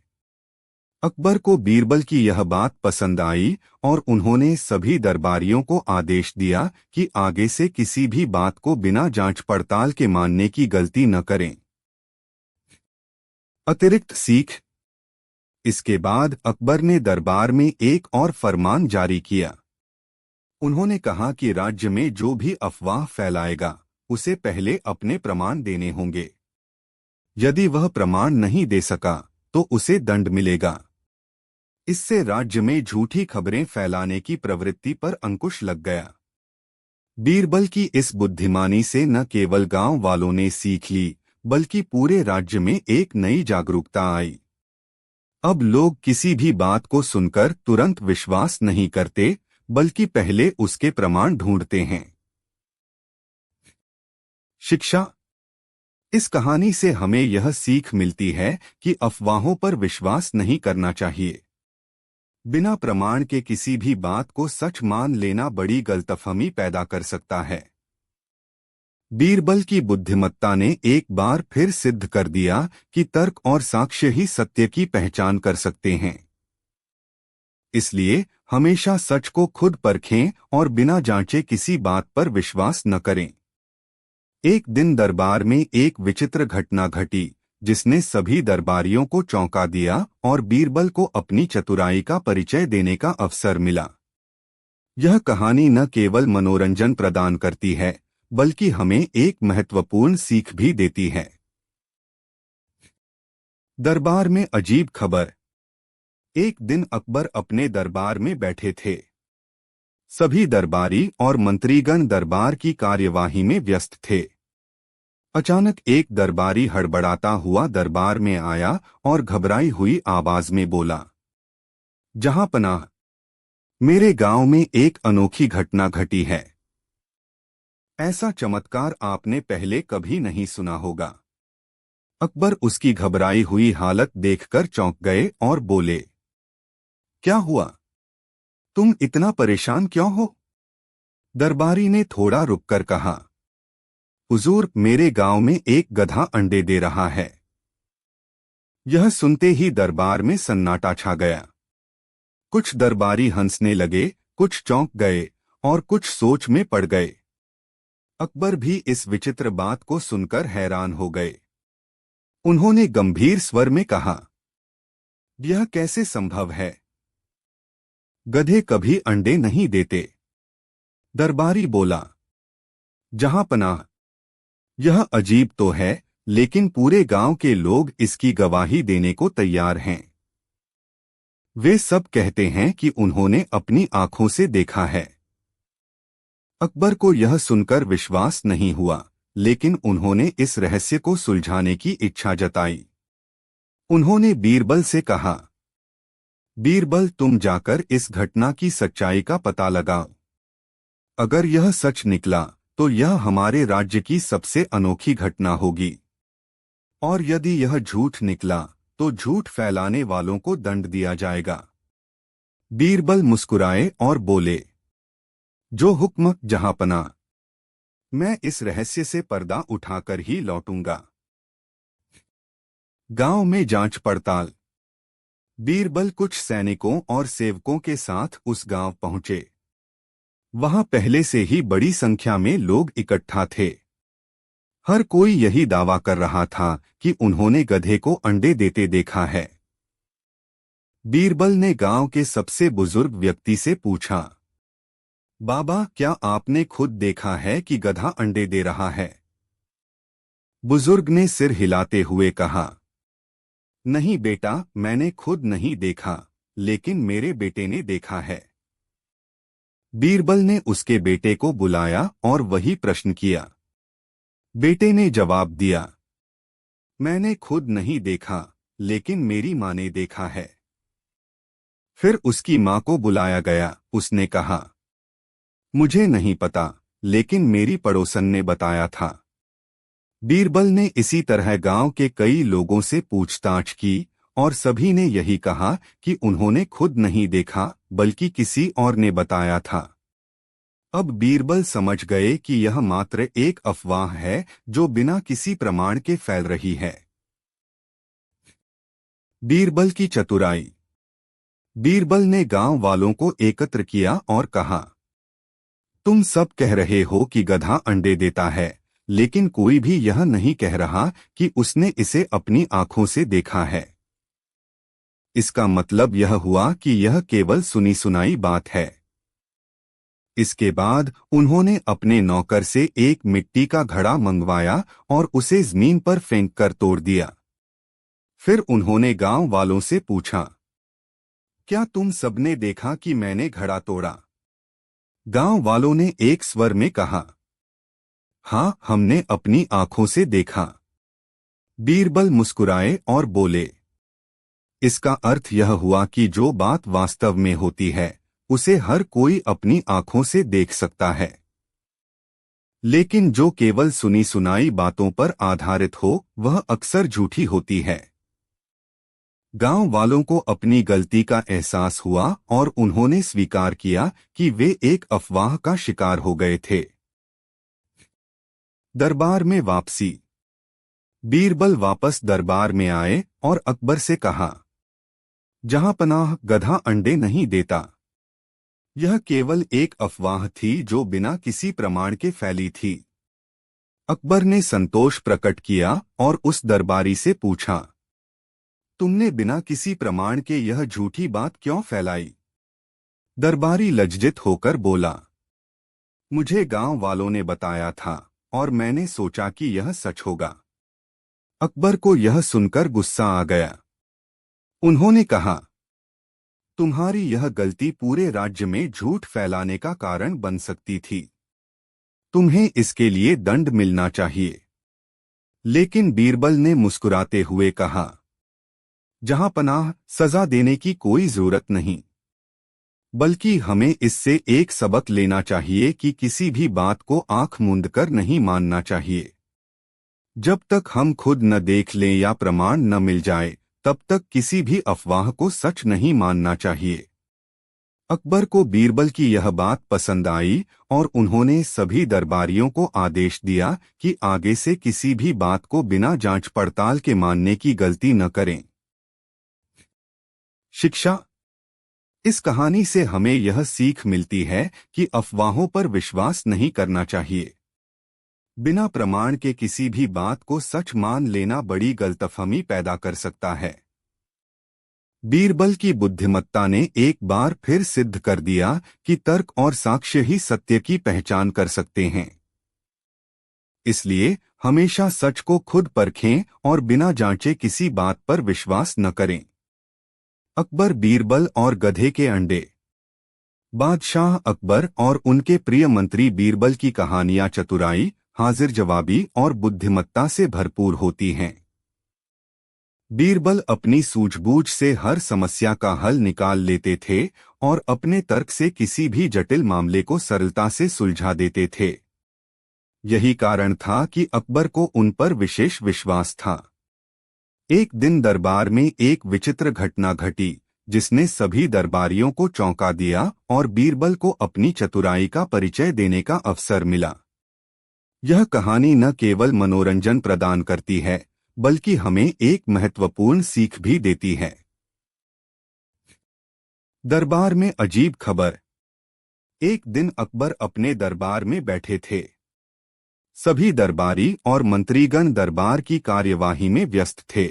अकबर को बीरबल की यह बात पसंद आई और उन्होंने सभी दरबारियों को आदेश दिया कि आगे से किसी भी बात को बिना जांच पड़ताल के मानने की गलती न करें। अतिरिक्त सीख। इसके बाद अकबर ने दरबार में एक और फरमान जारी किया। उन्होंने कहा कि राज्य में जो भी अफवाह फैलाएगा उसे पहले अपने प्रमाण देने होंगे। यदि वह प्रमाण नहीं दे सका तो उसे दंड मिलेगा। इससे राज्य में झूठी खबरें फैलाने की प्रवृत्ति पर अंकुश लग गया। बीरबल की इस बुद्धिमानी से न केवल गांव वालों ने सीख ली बल्कि पूरे राज्य में एक नई जागरूकता आई। अब लोग किसी भी बात को सुनकर तुरंत विश्वास नहीं करते बल्कि पहले उसके प्रमाण ढूंढते हैं। शिक्षा। इस कहानी से हमें यह सीख मिलती है कि अफवाहों पर विश्वास नहीं करना चाहिए। बिना प्रमाण के किसी भी बात को सच मान लेना बड़ी गलतफहमी पैदा कर सकता है। बीरबल की बुद्धिमत्ता ने एक बार फिर सिद्ध कर दिया कि तर्क और साक्ष्य ही सत्य की पहचान कर सकते हैं। इसलिए हमेशा सच को खुद परखें और बिना जांचे किसी बात पर विश्वास न करें। एक दिन दरबार में एक विचित्र घटना घटी जिसने सभी दरबारियों को चौंका दिया और बीरबल को अपनी चतुराई का परिचय देने का अवसर मिला। यह कहानी न केवल मनोरंजन प्रदान करती है बल्कि हमें एक महत्वपूर्ण सीख भी देती है। दरबार में अजीब खबर। एक दिन अकबर अपने दरबार में बैठे थे। सभी दरबारी और मंत्रीगण दरबार की कार्यवाही में व्यस्त थे। अचानक एक दरबारी हड़बड़ाता हुआ दरबार में आया और घबराई हुई आवाज में बोला, जहां पनाह, मेरे गांव में एक अनोखी घटना घटी है। ऐसा चमत्कार आपने पहले कभी नहीं सुना होगा। अकबर उसकी घबराई हुई हालत देखकर चौंक गए और बोले, क्या हुआ? तुम इतना परेशान क्यों हो? दरबारी ने थोड़ा रुककर कहा, हुजूर, मेरे गांव में एक गधा अंडे दे रहा है। यह सुनते ही दरबार में सन्नाटा छा गया। कुछ दरबारी हंसने लगे, कुछ चौंक गए और कुछ सोच में पड़ गए। अकबर भी इस विचित्र बात को सुनकर हैरान हो गए। उन्होंने गंभीर स्वर में कहा, यह कैसे संभव है? गधे कभी अंडे नहीं देते। दरबारी बोला, जहां पनाह, यह अजीब तो है लेकिन पूरे गांव के लोग इसकी गवाही देने को तैयार हैं। वे सब कहते हैं कि उन्होंने अपनी आंखों से देखा है। अकबर को यह सुनकर विश्वास नहीं हुआ, लेकिन उन्होंने इस रहस्य को सुलझाने की इच्छा जताई। उन्होंने बीरबल से कहा, बीरबल, तुम जाकर इस घटना की सच्चाई का पता लगाओ। अगर यह सच निकला तो यह हमारे राज्य की सबसे अनोखी घटना होगी, और यदि यह झूठ निकला तो झूठ फैलाने वालों को दंड दिया जाएगा। बीरबल मुस्कुराए और बोले, जो हुक्म जहांपना, मैं इस रहस्य से पर्दा उठाकर ही लौटूंगा। गांव में जांच पड़ताल। बीरबल कुछ सैनिकों और सेवकों के साथ उस गांव पहुंचे। वहां पहले से ही बड़ी संख्या में लोग इकट्ठा थे। हर कोई यही दावा कर रहा था कि उन्होंने गधे को अंडे देते देखा है। बीरबल ने गांव के सबसे बुजुर्ग व्यक्ति से पूछा, बाबा, क्या आपने खुद देखा है कि गधा अंडे दे रहा है? बुजुर्ग ने सिर हिलाते हुए कहा, नहीं बेटा, मैंने खुद नहीं देखा, लेकिन मेरे बेटे ने देखा है। बीरबल ने उसके बेटे को बुलाया और वही प्रश्न किया। बेटे ने जवाब दिया, मैंने खुद नहीं देखा, लेकिन मेरी माँ ने देखा है। फिर उसकी माँ को बुलाया गया। उसने कहा, मुझे नहीं पता, लेकिन मेरी पड़ोसन ने बताया था। बीरबल ने इसी तरह गांव के कई लोगों से पूछताछ की और सभी ने यही कहा कि उन्होंने खुद नहीं देखा, बल्कि किसी और ने बताया था। अब बीरबल समझ गए कि यह मात्र एक अफवाह है जो बिना किसी प्रमाण के फैल रही है। बीरबल की चतुराई। बीरबल ने गांव वालों को एकत्र किया और कहा, तुम सब कह रहे हो कि गधा अंडे देता है, लेकिन कोई भी यह नहीं कह रहा कि उसने इसे अपनी आंखों से देखा है। इसका मतलब यह हुआ कि यह केवल सुनी सुनाई बात है। इसके बाद उन्होंने अपने नौकर से एक मिट्टी का घड़ा मंगवाया और उसे जमीन पर फेंक कर तोड़ दिया। फिर उन्होंने गांव वालों से पूछा, क्या तुम सबने देखा कि मैंने घड़ा तोड़ा? गांव वालों ने एक स्वर में कहा, हाँ, हमने अपनी आंखों से देखा। बीरबल मुस्कुराए और बोले, इसका अर्थ यह हुआ कि जो बात वास्तव में होती है उसे हर कोई अपनी आंखों से देख सकता है, लेकिन जो केवल सुनी सुनाई बातों पर आधारित हो वह अक्सर झूठी होती है। गांव वालों को अपनी गलती का एहसास हुआ और उन्होंने स्वीकार किया कि वे एक अफवाह का शिकार हो गए थे। दरबार में वापसी। बीरबल वापस दरबार में आए और अकबर से कहा, जहांपनाह, गधा अंडे नहीं देता। यह केवल एक अफवाह थी जो बिना किसी प्रमाण के फैली थी। अकबर ने संतोष प्रकट किया और उस दरबारी से पूछा, तुमने बिना किसी प्रमाण के यह झूठी बात क्यों फैलाई? दरबारी लज्जित होकर बोला, मुझे गांव वालों ने बताया था और मैंने सोचा कि यह सच होगा। अकबर को यह सुनकर गुस्सा आ गया। उन्होंने कहा, तुम्हारी यह गलती पूरे राज्य में झूठ फैलाने का कारण बन सकती थी। तुम्हें इसके लिए दंड मिलना चाहिए। लेकिन बीरबल ने मुस्कुराते हुए कहा, जहांपनाह, सजा देने की कोई जरूरत नहीं, बल्कि हमें इससे एक सबक लेना चाहिए कि किसी भी बात को आंख मूंद कर नहीं मानना चाहिए। जब तक हम खुद न देख लें या प्रमाण न मिल जाए, तब तक किसी भी अफवाह को सच नहीं मानना चाहिए। अकबर को बीरबल की यह बात पसंद आई और उन्होंने सभी दरबारियों को आदेश दिया कि आगे से किसी भी बात को बिना जांच पड़ताल के मानने की गलती न करें। शिक्षा। इस कहानी से हमें यह सीख मिलती है कि अफवाहों पर विश्वास नहीं करना चाहिए। बिना प्रमाण के किसी भी बात को सच मान लेना बड़ी गलतफहमी पैदा कर सकता है। बीरबल की बुद्धिमत्ता ने एक बार फिर सिद्ध कर दिया कि तर्क और साक्ष्य ही सत्य की पहचान कर सकते हैं। इसलिए हमेशा सच को खुद परखें और बिना जांचे किसी बात पर विश्वास न करें। अकबर, बीरबल और गधे के अंडे। बादशाह अकबर और उनके प्रिय मंत्री बीरबल की कहानियां चतुराई, हाजिर जवाबी और बुद्धिमत्ता से भरपूर होती हैं। बीरबल अपनी सूझबूझ से हर समस्या का हल निकाल लेते थे और अपने तर्क से किसी भी जटिल मामले को सरलता से सुलझा देते थे। यही कारण था कि अकबर को उन पर विशेष विश्वास था। एक दिन दरबार में एक विचित्र घटना घटी जिसने सभी दरबारियों को चौंका दिया और बीरबल को अपनी चतुराई का परिचय देने का अवसर मिला। यह कहानी न केवल मनोरंजन प्रदान करती है बल्कि हमें एक महत्वपूर्ण सीख भी देती है। दरबार में अजीब खबर। एक दिन अकबर अपने दरबार में बैठे थे। सभी दरबारी और मंत्रीगण दरबार की कार्यवाही में व्यस्त थे।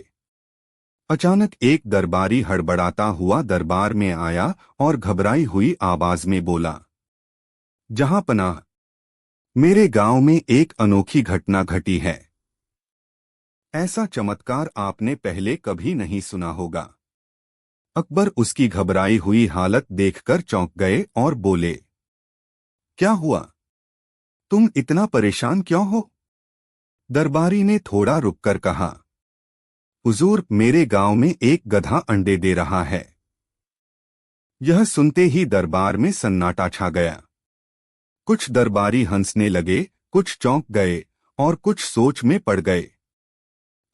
अचानक एक दरबारी हड़बड़ाता हुआ दरबार में आया और घबराई हुई आवाज में बोला, जहांपनाह, मेरे गांव में एक अनोखी घटना घटी है। ऐसा चमत्कार आपने पहले कभी नहीं सुना होगा। अकबर उसकी घबराई हुई हालत देखकर चौंक गए और बोले, क्या हुआ? तुम इतना परेशान क्यों हो? दरबारी ने थोड़ा रुककर कहा, हुजूर, मेरे गांव में एक गधा अंडे दे रहा है। यह सुनते ही दरबार में सन्नाटा छा गया। कुछ दरबारी हंसने लगे, कुछ चौंक गए और कुछ सोच में पड़ गए।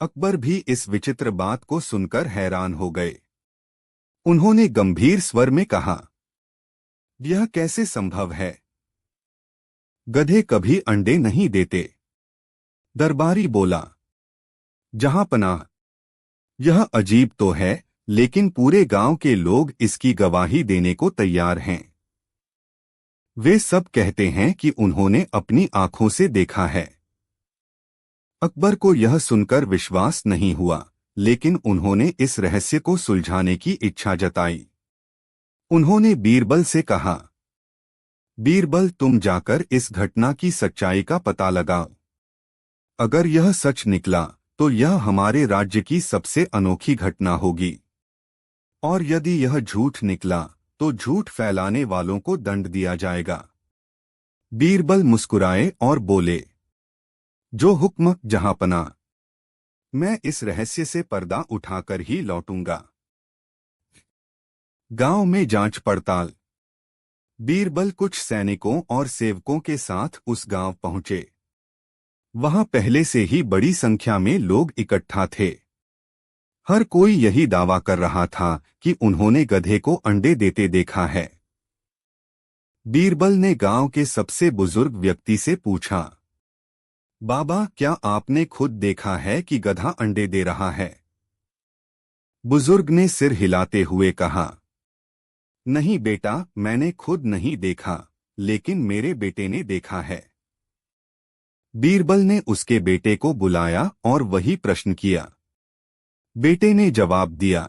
अकबर भी इस विचित्र बात को सुनकर हैरान हो गए। उन्होंने गंभीर स्वर में कहा, यह कैसे संभव है? गधे कभी अंडे नहीं देते। दरबारी बोला, जहांपनाह, यह अजीब तो है, लेकिन पूरे गांव के लोग इसकी गवाही देने को तैयार हैं। वे सब कहते हैं कि उन्होंने अपनी आंखों से देखा है। अकबर को यह सुनकर विश्वास नहीं हुआ, लेकिन उन्होंने इस रहस्य को सुलझाने की इच्छा जताई। उन्होंने बीरबल से कहा, बीरबल, तुम जाकर इस घटना की सच्चाई का पता लगाओ। अगर यह सच निकला तो यह हमारे राज्य की सबसे अनोखी घटना होगी, और यदि यह झूठ निकला तो झूठ फैलाने वालों को दंड दिया जाएगा। बीरबल मुस्कुराए और बोले, जो हुक्म जहांपनाह, मैं इस रहस्य से पर्दा उठाकर ही लौटूंगा। गांव में जांच पड़ताल। बीरबल कुछ सैनिकों और सेवकों के साथ उस गांव पहुंचे। वहां पहले से ही बड़ी संख्या में लोग इकट्ठा थे। हर कोई यही दावा कर रहा था कि उन्होंने गधे को अंडे देते देखा है। बीरबल ने गांव के सबसे बुजुर्ग व्यक्ति से पूछा, बाबा, क्या आपने खुद देखा है कि गधा अंडे दे रहा है? बुजुर्ग ने सिर हिलाते हुए कहा, नहीं बेटा, मैंने खुद नहीं देखा, लेकिन मेरे बेटे ने देखा है। बीरबल ने उसके बेटे को बुलाया और वही प्रश्न किया। बेटे ने जवाब दिया,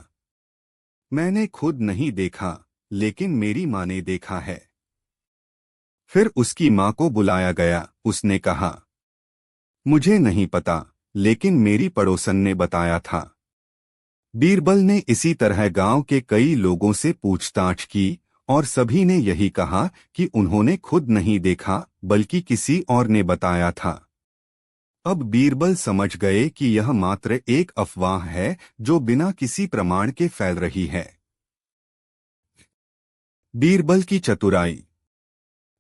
मैंने खुद नहीं देखा, लेकिन मेरी माँ ने देखा है। फिर उसकी माँ को बुलाया गया। उसने कहा, मुझे नहीं पता, लेकिन मेरी पड़ोसन ने बताया था। बीरबल ने इसी तरह गांव के कई लोगों से पूछताछ की और सभी ने यही कहा कि उन्होंने खुद नहीं देखा, बल्कि किसी और ने बताया था। अब बीरबल समझ गए कि यह मात्र एक अफवाह है जो बिना किसी प्रमाण के फैल रही है। बीरबल की चतुराई।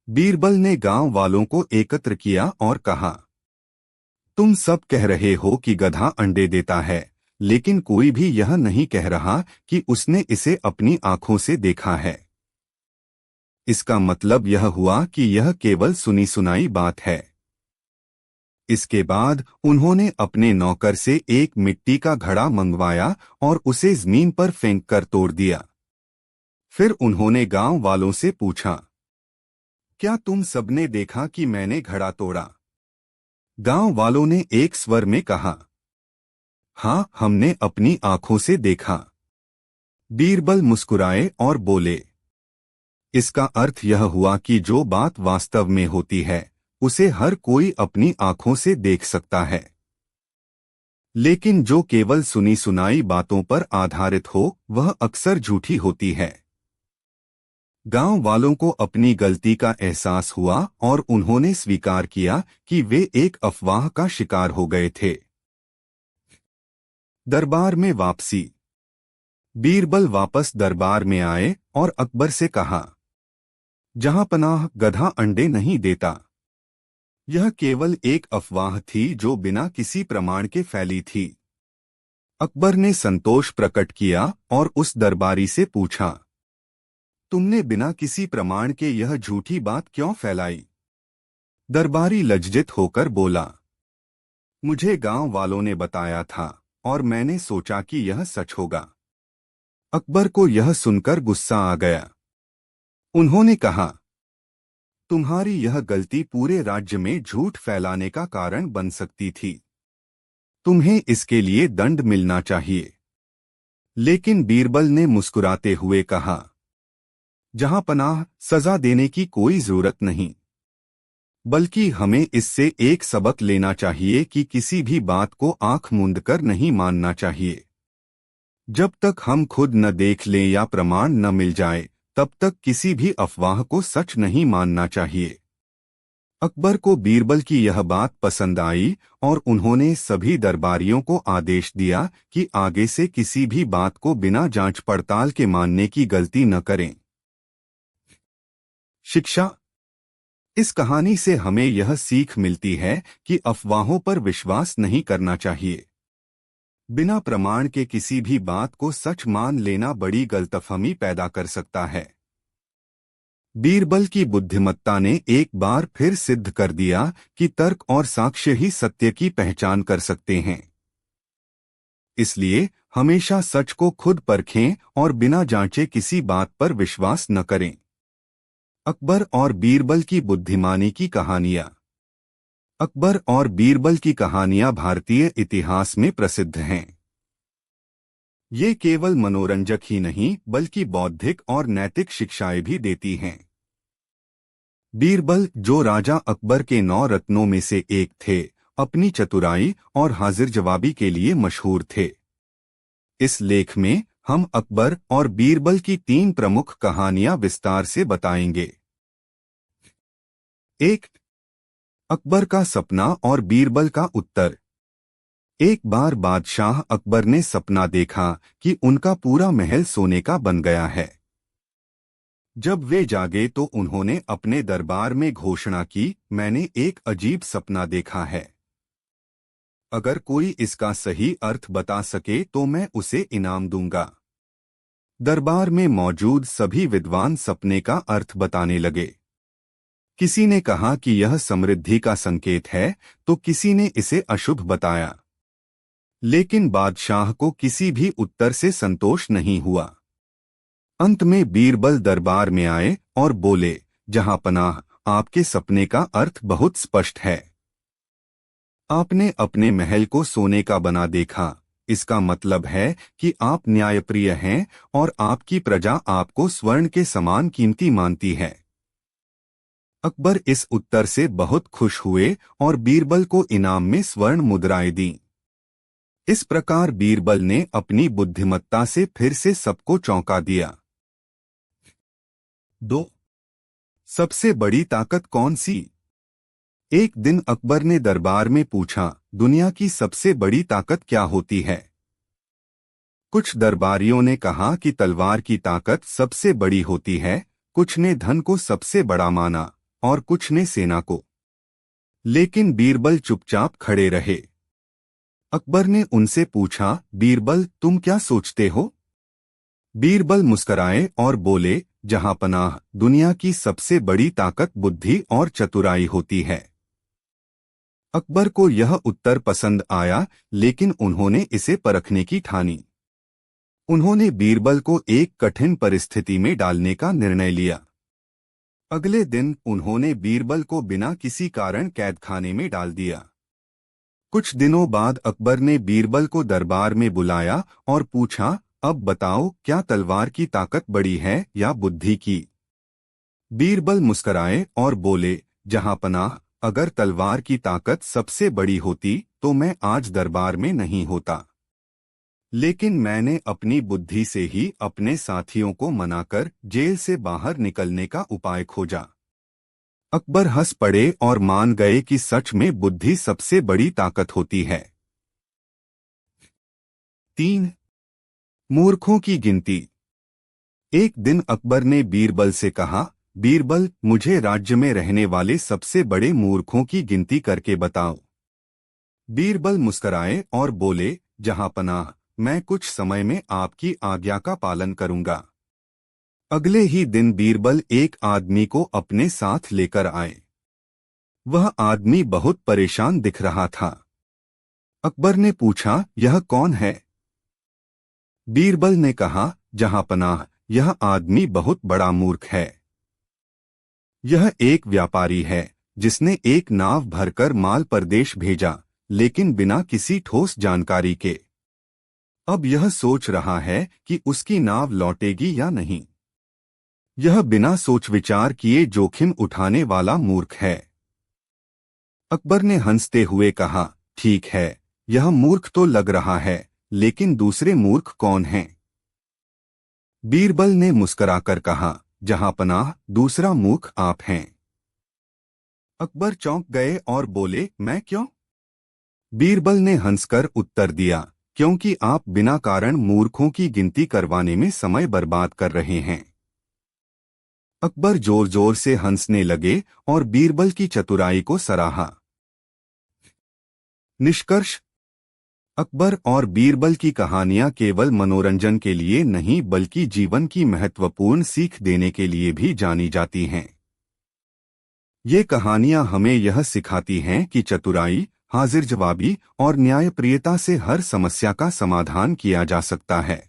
बीरबल ने गांव वालों को एकत्र किया और कहा, तुम सब कह रहे हो कि गधा अंडे देता है, लेकिन कोई भी यह नहीं कह रहा कि उसने इसे अपनी आंखों से देखा है। इसका मतलब यह हुआ कि यह केवल सुनी सुनाई बात है। इसके बाद उन्होंने अपने नौकर से एक मिट्टी का घड़ा मंगवाया और उसे जमीन पर फेंक कर तोड़ दिया। फिर उन्होंने गांव वालों से पूछा, क्या तुम सबने देखा कि मैंने घड़ा तोड़ा? गांव वालों ने एक स्वर में कहा, हाँ, हमने अपनी आंखों से देखा। बीरबल मुस्कुराए और बोले, इसका अर्थ यह हुआ कि जो बात वास्तव में होती है उसे हर कोई अपनी आंखों से देख सकता है। लेकिन जो केवल सुनी सुनाई बातों पर आधारित हो वह अक्सर झूठी होती है। गांव वालों को अपनी गलती का एहसास हुआ और उन्होंने स्वीकार किया कि वे एक अफवाह का शिकार हो गए थे। दरबार में वापसी। बीरबल वापस दरबार में आए और अकबर से कहा, जहां पनाह गधा अंडे नहीं देता। यह केवल एक अफवाह थी जो बिना किसी प्रमाण के फैली थी। अकबर ने संतोष प्रकट किया और उस दरबारी से पूछा, तुमने बिना किसी प्रमाण के यह झूठी बात क्यों फैलाई? दरबारी लज्जित होकर बोला, मुझे गांव वालों ने बताया था और मैंने सोचा कि यह सच होगा। अकबर को यह सुनकर गुस्सा आ गया। उन्होंने कहा, तुम्हारी यह गलती पूरे राज्य में झूठ फैलाने का कारण बन सकती थी। तुम्हें इसके लिए दंड मिलना चाहिए। लेकिन बीरबल ने मुस्कुराते हुए कहा, जहां पनाह सजा देने की कोई जरूरत नहीं, बल्कि हमें इससे एक सबक लेना चाहिए कि किसी भी बात को आंख मूंद कर नहीं मानना चाहिए। जब तक हम खुद न देख लें या प्रमाण न मिल जाए तब तक किसी भी अफवाह को सच नहीं मानना चाहिए। अकबर को बीरबल की यह बात पसंद आई और उन्होंने सभी दरबारियों को आदेश दिया कि आगे से किसी भी बात को बिना जांच पड़ताल के मानने की गलती न करें। शिक्षा। इस कहानी से हमें यह सीख मिलती है कि अफवाहों पर विश्वास नहीं करना चाहिए। बिना प्रमाण के किसी भी बात को सच मान लेना बड़ी गलतफहमी पैदा कर सकता है। बीरबल की बुद्धिमत्ता ने एक बार फिर सिद्ध कर दिया कि तर्क और साक्ष्य ही सत्य की पहचान कर सकते हैं। इसलिए हमेशा सच को खुद परखें और बिना जांचे किसी बात पर विश्वास न करें। अकबर और बीरबल की बुद्धिमानी की कहानियां। अकबर और बीरबल की कहानियां भारतीय इतिहास में प्रसिद्ध हैं। ये केवल मनोरंजक ही नहीं बल्कि बौद्धिक और नैतिक शिक्षाएं भी देती हैं। बीरबल, जो राजा अकबर के 9 रत्नों में से एक थे, अपनी चतुराई और हाजिर जवाबी के लिए मशहूर थे। इस लेख में हम अकबर और बीरबल की 3 प्रमुख कहानियां विस्तार से बताएंगे। 1. अकबर का सपना और बीरबल का उत्तर। एक बार बादशाह अकबर ने सपना देखा कि उनका पूरा महल सोने का बन गया है। जब वे जागे तो उन्होंने अपने दरबार में घोषणा की, मैंने एक अजीब सपना देखा है। अगर कोई इसका सही अर्थ बता सके तो मैं उसे इनाम दूंगा। दरबार में मौजूद सभी विद्वान सपने का अर्थ बताने लगे। किसी ने कहा कि यह समृद्धि का संकेत है तो किसी ने इसे अशुभ बताया। लेकिन बादशाह को किसी भी उत्तर से संतोष नहीं हुआ। अंत में बीरबल दरबार में आए और बोले, जहां पनाह, आपके सपने का अर्थ बहुत स्पष्ट है। आपने अपने महल को सोने का बना देखा। इसका मतलब है कि आप न्यायप्रिय हैं और आपकी प्रजा आपको स्वर्ण के समान कीमती मानती है। अकबर इस उत्तर से बहुत खुश हुए और बीरबल को इनाम में स्वर्ण मुद्राएं दीं। इस प्रकार बीरबल ने अपनी बुद्धिमत्ता से फिर से सबको चौंका दिया। 2. सबसे बड़ी ताकत कौन सी? एक दिन अकबर ने दरबार में पूछा, दुनिया की सबसे बड़ी ताकत क्या होती है? कुछ दरबारियों ने कहा कि तलवार की ताकत सबसे बड़ी होती है, कुछ ने धन को सबसे बड़ा माना और कुछ ने सेना को। लेकिन बीरबल चुपचाप खड़े रहे। अकबर ने उनसे पूछा, बीरबल, तुम क्या सोचते हो? बीरबल मुस्कराए और बोले, जहां पनाह, दुनिया की सबसे बड़ी ताकत बुद्धि और चतुराई होती है। अकबर को यह उत्तर पसंद आया, लेकिन उन्होंने इसे परखने की ठानी। उन्होंने बीरबल को एक कठिन परिस्थिति में डालने का निर्णय लिया। अगले दिन उन्होंने बीरबल को बिना किसी कारण कैदखाने में डाल दिया। कुछ दिनों बाद अकबर ने बीरबल को दरबार में बुलाया और पूछा, अब बताओ, क्या तलवार की ताकत बड़ी है या बुद्धि की? बीरबल मुस्कराए और बोले, जहां पनाह, अगर तलवार की ताकत सबसे बड़ी होती तो मैं आज दरबार में नहीं होता। लेकिन मैंने अपनी बुद्धि से ही अपने साथियों को मनाकर जेल से बाहर निकलने का उपाय खोजा। अकबर हंस पड़े और मान गए कि सच में बुद्धि सबसे बड़ी ताकत होती है। 3. मूर्खों की गिनती। एक दिन अकबर ने बीरबल से कहा, बीरबल, मुझे राज्य में रहने वाले सबसे बड़े मूर्खों की गिनती करके बताओ। बीरबल मुस्कराए और बोले, जहांपनाह, मैं कुछ समय में आपकी आज्ञा का पालन करूंगा। अगले ही दिन बीरबल एक आदमी को अपने साथ लेकर आए। वह आदमी बहुत परेशान दिख रहा था। अकबर ने पूछा, यह कौन है? बीरबल ने कहा, जहांपनाह, यह आदमी बहुत बड़ा मूर्ख है। यह एक व्यापारी है जिसने एक नाव भरकर माल परदेश भेजा, लेकिन बिना किसी ठोस जानकारी के। अब यह सोच रहा है कि उसकी नाव लौटेगी या नहीं। यह बिना सोच विचार किए जोखिम उठाने वाला मूर्ख है। अकबर ने हंसते हुए कहा, ठीक है, यह मूर्ख तो लग रहा है, लेकिन दूसरे मूर्ख कौन हैं? बीरबल ने मुस्कुराकर कहा, जहांपनाह, दूसरा मूर्ख आप हैं। अकबर चौंक गए और बोले, मैं क्यों? बीरबल ने हंसकर उत्तर दिया, क्योंकि आप बिना कारण मूर्खों की गिनती करवाने में समय बर्बाद कर रहे हैं। अकबर जोर जोर से हंसने लगे और बीरबल की चतुराई को सराहा। निष्कर्ष: अकबर और बीरबल की कहानियां केवल मनोरंजन के लिए नहीं बल्कि जीवन की महत्वपूर्ण सीख देने के लिए भी जानी जाती हैं। ये कहानियां हमें यह सिखाती हैं कि चतुराई, हाजिर जवाबी और न्यायप्रियता से हर समस्या का समाधान किया जा सकता है।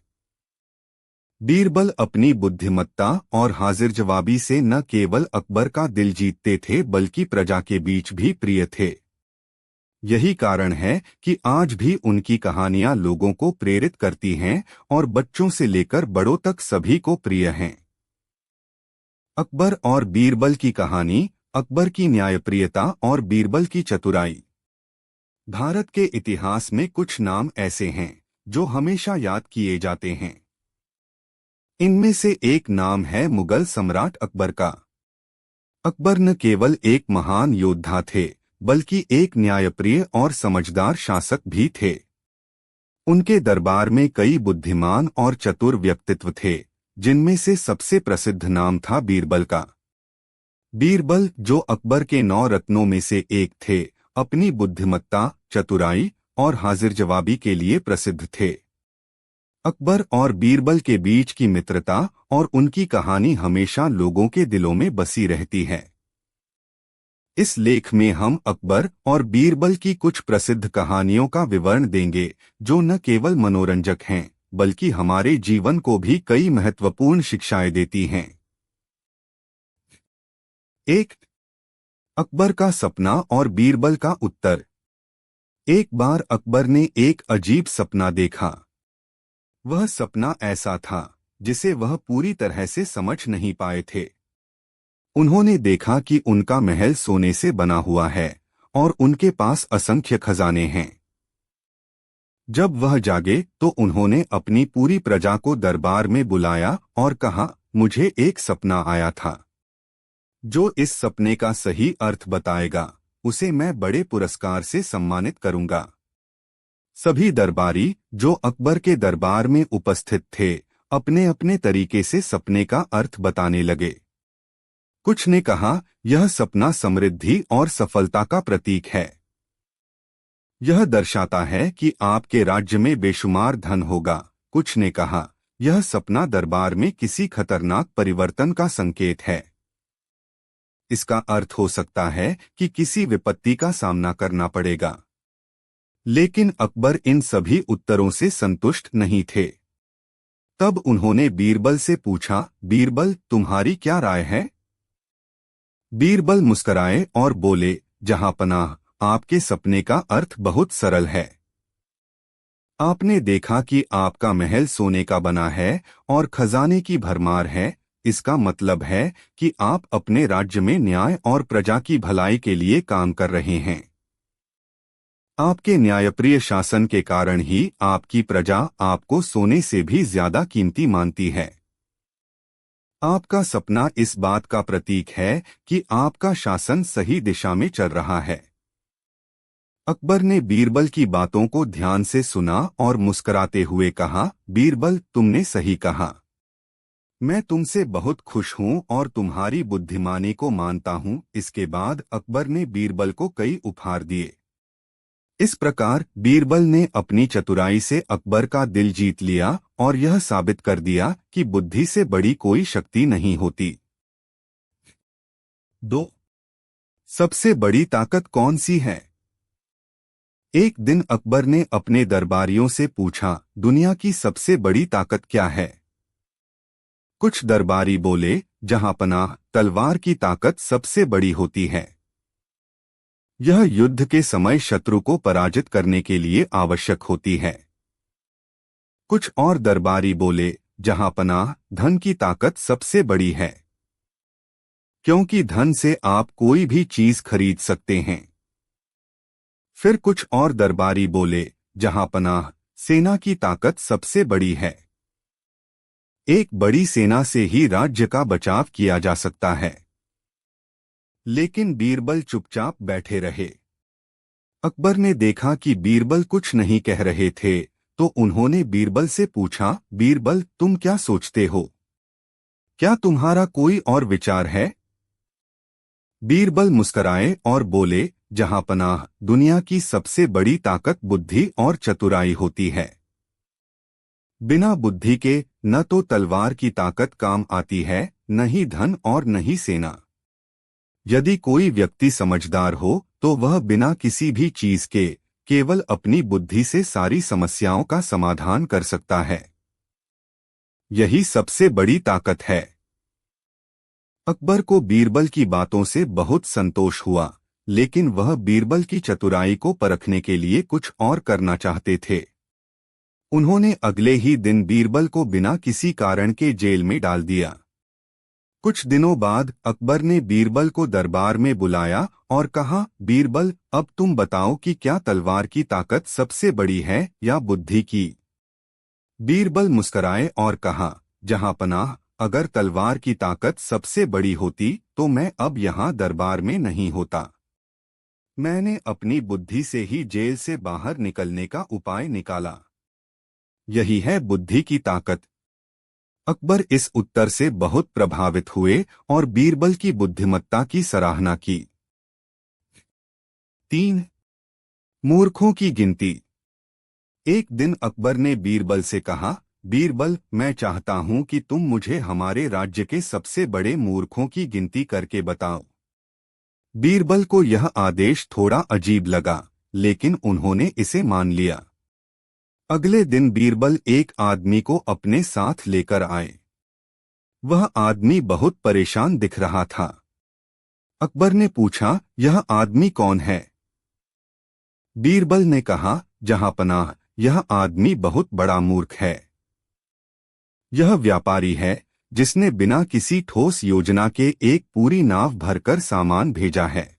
बीरबल अपनी बुद्धिमत्ता और हाजिर जवाबी से न केवल अकबर का दिल जीतते थे बल्कि प्रजा के बीच भी प्रिय थे। यही कारण है कि आज भी उनकी कहानियां लोगों को प्रेरित करती हैं और बच्चों से लेकर बड़ों तक सभी को प्रिय हैं। अकबर और बीरबल की कहानी, अकबर की न्यायप्रियता और बीरबल की चतुराई। भारत के इतिहास में कुछ नाम ऐसे हैं जो हमेशा याद किए जाते हैं। इनमें से एक नाम है मुगल सम्राट अकबर का। अकबर न केवल एक महान योद्धा थे बल्कि एक न्यायप्रिय और समझदार शासक भी थे। उनके दरबार में कई बुद्धिमान और चतुर व्यक्तित्व थे, जिनमें से सबसे प्रसिद्ध नाम था बीरबल का। बीरबल, जो अकबर के 9 रत्नों में से एक थे, अपनी बुद्धिमत्ता, चतुराई और हाजिर जवाबी के लिए प्रसिद्ध थे। अकबर और बीरबल के बीच की मित्रता और उनकी कहानी हमेशा लोगों के दिलों में बसी रहती है। इस लेख में हम अकबर और बीरबल की कुछ प्रसिद्ध कहानियों का विवरण देंगे, जो न केवल मनोरंजक हैं बल्कि हमारे जीवन को भी कई महत्वपूर्ण शिक्षाएं देती हैं। 1. अकबर का सपना और बीरबल का उत्तर। एक बार अकबर ने एक अजीब सपना देखा। वह सपना ऐसा था जिसे वह पूरी तरह से समझ नहीं पाए थे। उन्होंने देखा कि उनका महल सोने से बना हुआ है और उनके पास असंख्य खजाने हैं। जब वह जागे तो उन्होंने अपनी पूरी प्रजा को दरबार में बुलाया और कहा, मुझे एक सपना आया था। जो इस सपने का सही अर्थ बताएगा, उसे मैं बड़े पुरस्कार से सम्मानित करूंगा। सभी दरबारी जो अकबर के दरबार में उपस्थित थे, अपने अपने तरीके से सपने का अर्थ बताने लगे। कुछ ने कहा, यह सपना समृद्धि और सफलता का प्रतीक है। यह दर्शाता है कि आपके राज्य में बेशुमार धन होगा। कुछ ने कहा, यह सपना दरबार में किसी खतरनाक परिवर्तन का संकेत है। इसका अर्थ हो सकता है कि किसी विपत्ति का सामना करना पड़ेगा। लेकिन अकबर इन सभी उत्तरों से संतुष्ट नहीं थे। तब उन्होंने बीरबल से पूछा, बीरबल, तुम्हारी क्या राय है? बीरबल मुस्कुराए और बोले, जहांपनाह, आपके सपने का अर्थ बहुत सरल है। आपने देखा कि आपका महल सोने का बना है और खजाने की भरमार है, इसका मतलब है कि आप अपने राज्य में न्याय और प्रजा की भलाई के लिए काम कर रहे हैं। आपके न्यायप्रिय शासन के कारण ही आपकी प्रजा आपको सोने से भी ज्यादा कीमती मानती है। आपका सपना इस बात का प्रतीक है कि आपका शासन सही दिशा में चल रहा है। अकबर ने बीरबल की बातों को ध्यान से सुना और मुस्कुराते हुए कहा, बीरबल, तुमने सही कहा। मैं तुमसे बहुत खुश हूँ और तुम्हारी बुद्धिमानी को मानता हूँ। इसके बाद अकबर ने बीरबल को कई उपहार दिए। इस प्रकार बीरबल ने अपनी चतुराई से अकबर का दिल जीत लिया और यह साबित कर दिया कि बुद्धि से बड़ी कोई शक्ति नहीं होती। 2. सबसे बड़ी ताकत कौन सी है? एक दिन अकबर ने अपने दरबारियों से पूछा, दुनिया की सबसे बड़ी ताकत क्या है? कुछ दरबारी बोले, जहांपनाह, तलवार की ताकत सबसे बड़ी होती है। यह युद्ध के समय शत्रु को पराजित करने के लिए आवश्यक होती है। कुछ और दरबारी बोले, जहांपनाह, धन की ताकत सबसे बड़ी है, क्योंकि धन से आप कोई भी चीज खरीद सकते हैं। फिर कुछ और दरबारी बोले, जहांपनाह, सेना की ताकत सबसे बड़ी है। एक बड़ी सेना से ही राज्य का बचाव किया जा सकता है। लेकिन बीरबल चुपचाप बैठे रहे। अकबर ने देखा कि बीरबल कुछ नहीं कह रहे थे, तो उन्होंने बीरबल से पूछा, बीरबल, तुम क्या सोचते हो? क्या तुम्हारा कोई और विचार है? बीरबल मुस्कराए और बोले, जहांपनाह, दुनिया की सबसे बड़ी ताकत बुद्धि और चतुराई होती है। बिना बुद्धि के न तो तलवार की ताकत काम आती है, न ही धन और न ही सेना। यदि कोई व्यक्ति समझदार हो तो वह बिना किसी भी चीज के केवल अपनी बुद्धि से सारी समस्याओं का समाधान कर सकता है। यही सबसे बड़ी ताकत है। अकबर को बीरबल की बातों से बहुत संतोष हुआ, लेकिन वह बीरबल की चतुराई को परखने के लिए कुछ और करना चाहते थे। उन्होंने अगले ही दिन बीरबल को बिना किसी कारण के जेल में डाल दिया। कुछ दिनों बाद अकबर ने बीरबल को दरबार में बुलाया और कहा, बीरबल, अब तुम बताओ कि क्या तलवार की ताकत सबसे बड़ी है या बुद्धि की? बीरबल मुस्कुराए और कहा, जहांपनाह, अगर तलवार की ताकत सबसे बड़ी होती तो मैं अब यहाँ दरबार में नहीं होता। मैंने अपनी बुद्धि से ही जेल से बाहर निकलने का उपाय निकाला। यही है बुद्धि की ताकत। अकबर इस उत्तर से बहुत प्रभावित हुए और बीरबल की बुद्धिमत्ता की सराहना की। 3. मूर्खों की गिनती। एक दिन अकबर ने बीरबल से कहा, बीरबल, मैं चाहता हूं कि तुम मुझे हमारे राज्य के सबसे बड़े मूर्खों की गिनती करके बताओ। बीरबल को यह आदेश थोड़ा अजीब लगा, लेकिन उन्होंने इसे मान लिया। अगले दिन बीरबल एक आदमी को अपने साथ लेकर आए। वह आदमी बहुत परेशान दिख रहा था। अकबर ने पूछा, यह आदमी कौन है? बीरबल ने कहा, जहांपनाह, यह आदमी बहुत बड़ा मूर्ख है। यह व्यापारी है जिसने बिना किसी ठोस योजना के एक पूरी नाव भरकर सामान भेजा है।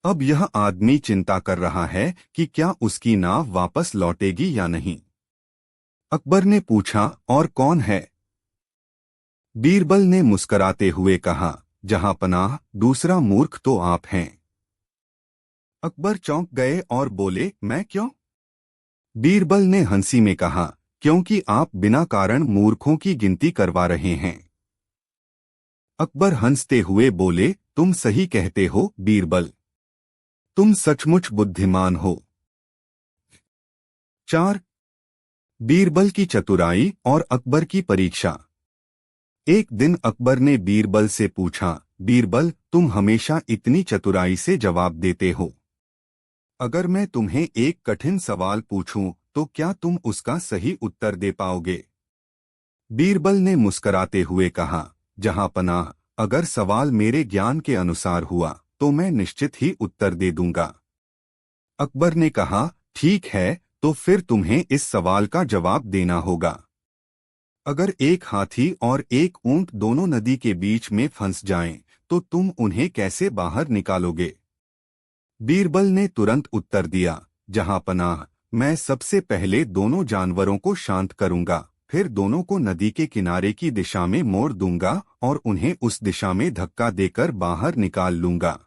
अब यह आदमी चिंता कर रहा है कि क्या उसकी नाव वापस लौटेगी या नहीं। अकबर ने पूछा, और कौन है? बीरबल ने मुस्कुराते हुए कहा, जहांपनाह, दूसरा मूर्ख तो आप हैं। अकबर चौंक गए और बोले, मैं क्यों? बीरबल ने हंसी में कहा, क्योंकि आप बिना कारण मूर्खों की गिनती करवा रहे हैं। अकबर हंसते हुए बोले, तुम सही कहते हो बीरबल, तुम सचमुच बुद्धिमान हो। 4. बीरबल की चतुराई और अकबर की परीक्षा। एक दिन अकबर ने बीरबल से पूछा, बीरबल, तुम हमेशा इतनी चतुराई से जवाब देते हो। अगर मैं तुम्हें एक कठिन सवाल पूछूं तो क्या तुम उसका सही उत्तर दे पाओगे? बीरबल ने मुस्कुराते हुए कहा, जहांपनाह, अगर सवाल मेरे ज्ञान के अनुसार हुआ तो मैं निश्चित ही उत्तर दे दूंगा। अकबर ने कहा, ठीक है, तो फिर तुम्हें इस सवाल का जवाब देना होगा। अगर एक हाथी और एक ऊंट दोनों नदी के बीच में फंस जाएं, तो तुम उन्हें कैसे बाहर निकालोगे? बीरबल ने तुरंत उत्तर दिया, जहां पनाह, मैं सबसे पहले दोनों जानवरों को शांत करूंगा, फिर दोनों को नदी के किनारे की दिशा में मोड़ दूंगा और उन्हें उस दिशा में धक्का देकर बाहर निकाल लूंगा।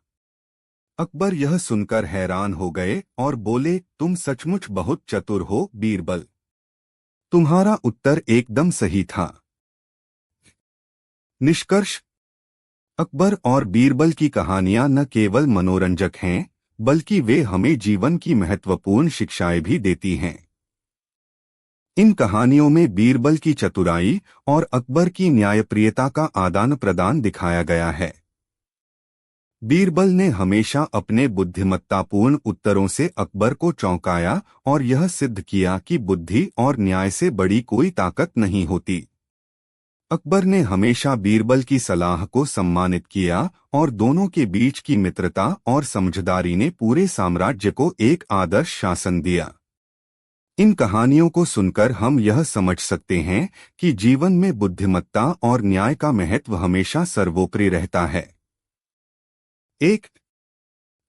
अकबर यह सुनकर हैरान हो गए और बोले, तुम सचमुच बहुत चतुर हो बीरबल। तुम्हारा उत्तर एकदम सही था। निष्कर्ष: अकबर और बीरबल की कहानियां न केवल मनोरंजक हैं, बल्कि वे हमें जीवन की महत्वपूर्ण शिक्षाएं भी देती हैं। इन कहानियों में बीरबल की चतुराई और अकबर की न्यायप्रियता का आदान प्रदान दिखाया गया है। बीरबल ने हमेशा अपने बुद्धिमत्तापूर्ण उत्तरों से अकबर को चौंकाया और यह सिद्ध किया कि बुद्धि और न्याय से बड़ी कोई ताकत नहीं होती। अकबर ने हमेशा बीरबल की सलाह को सम्मानित किया और दोनों के बीच की मित्रता और समझदारी ने पूरे साम्राज्य को एक आदर्श शासन दिया। इन कहानियों को सुनकर हम यह समझ सकते हैं कि जीवन में बुद्धिमत्ता और न्याय का महत्व हमेशा सर्वोपरि रहता है। एक,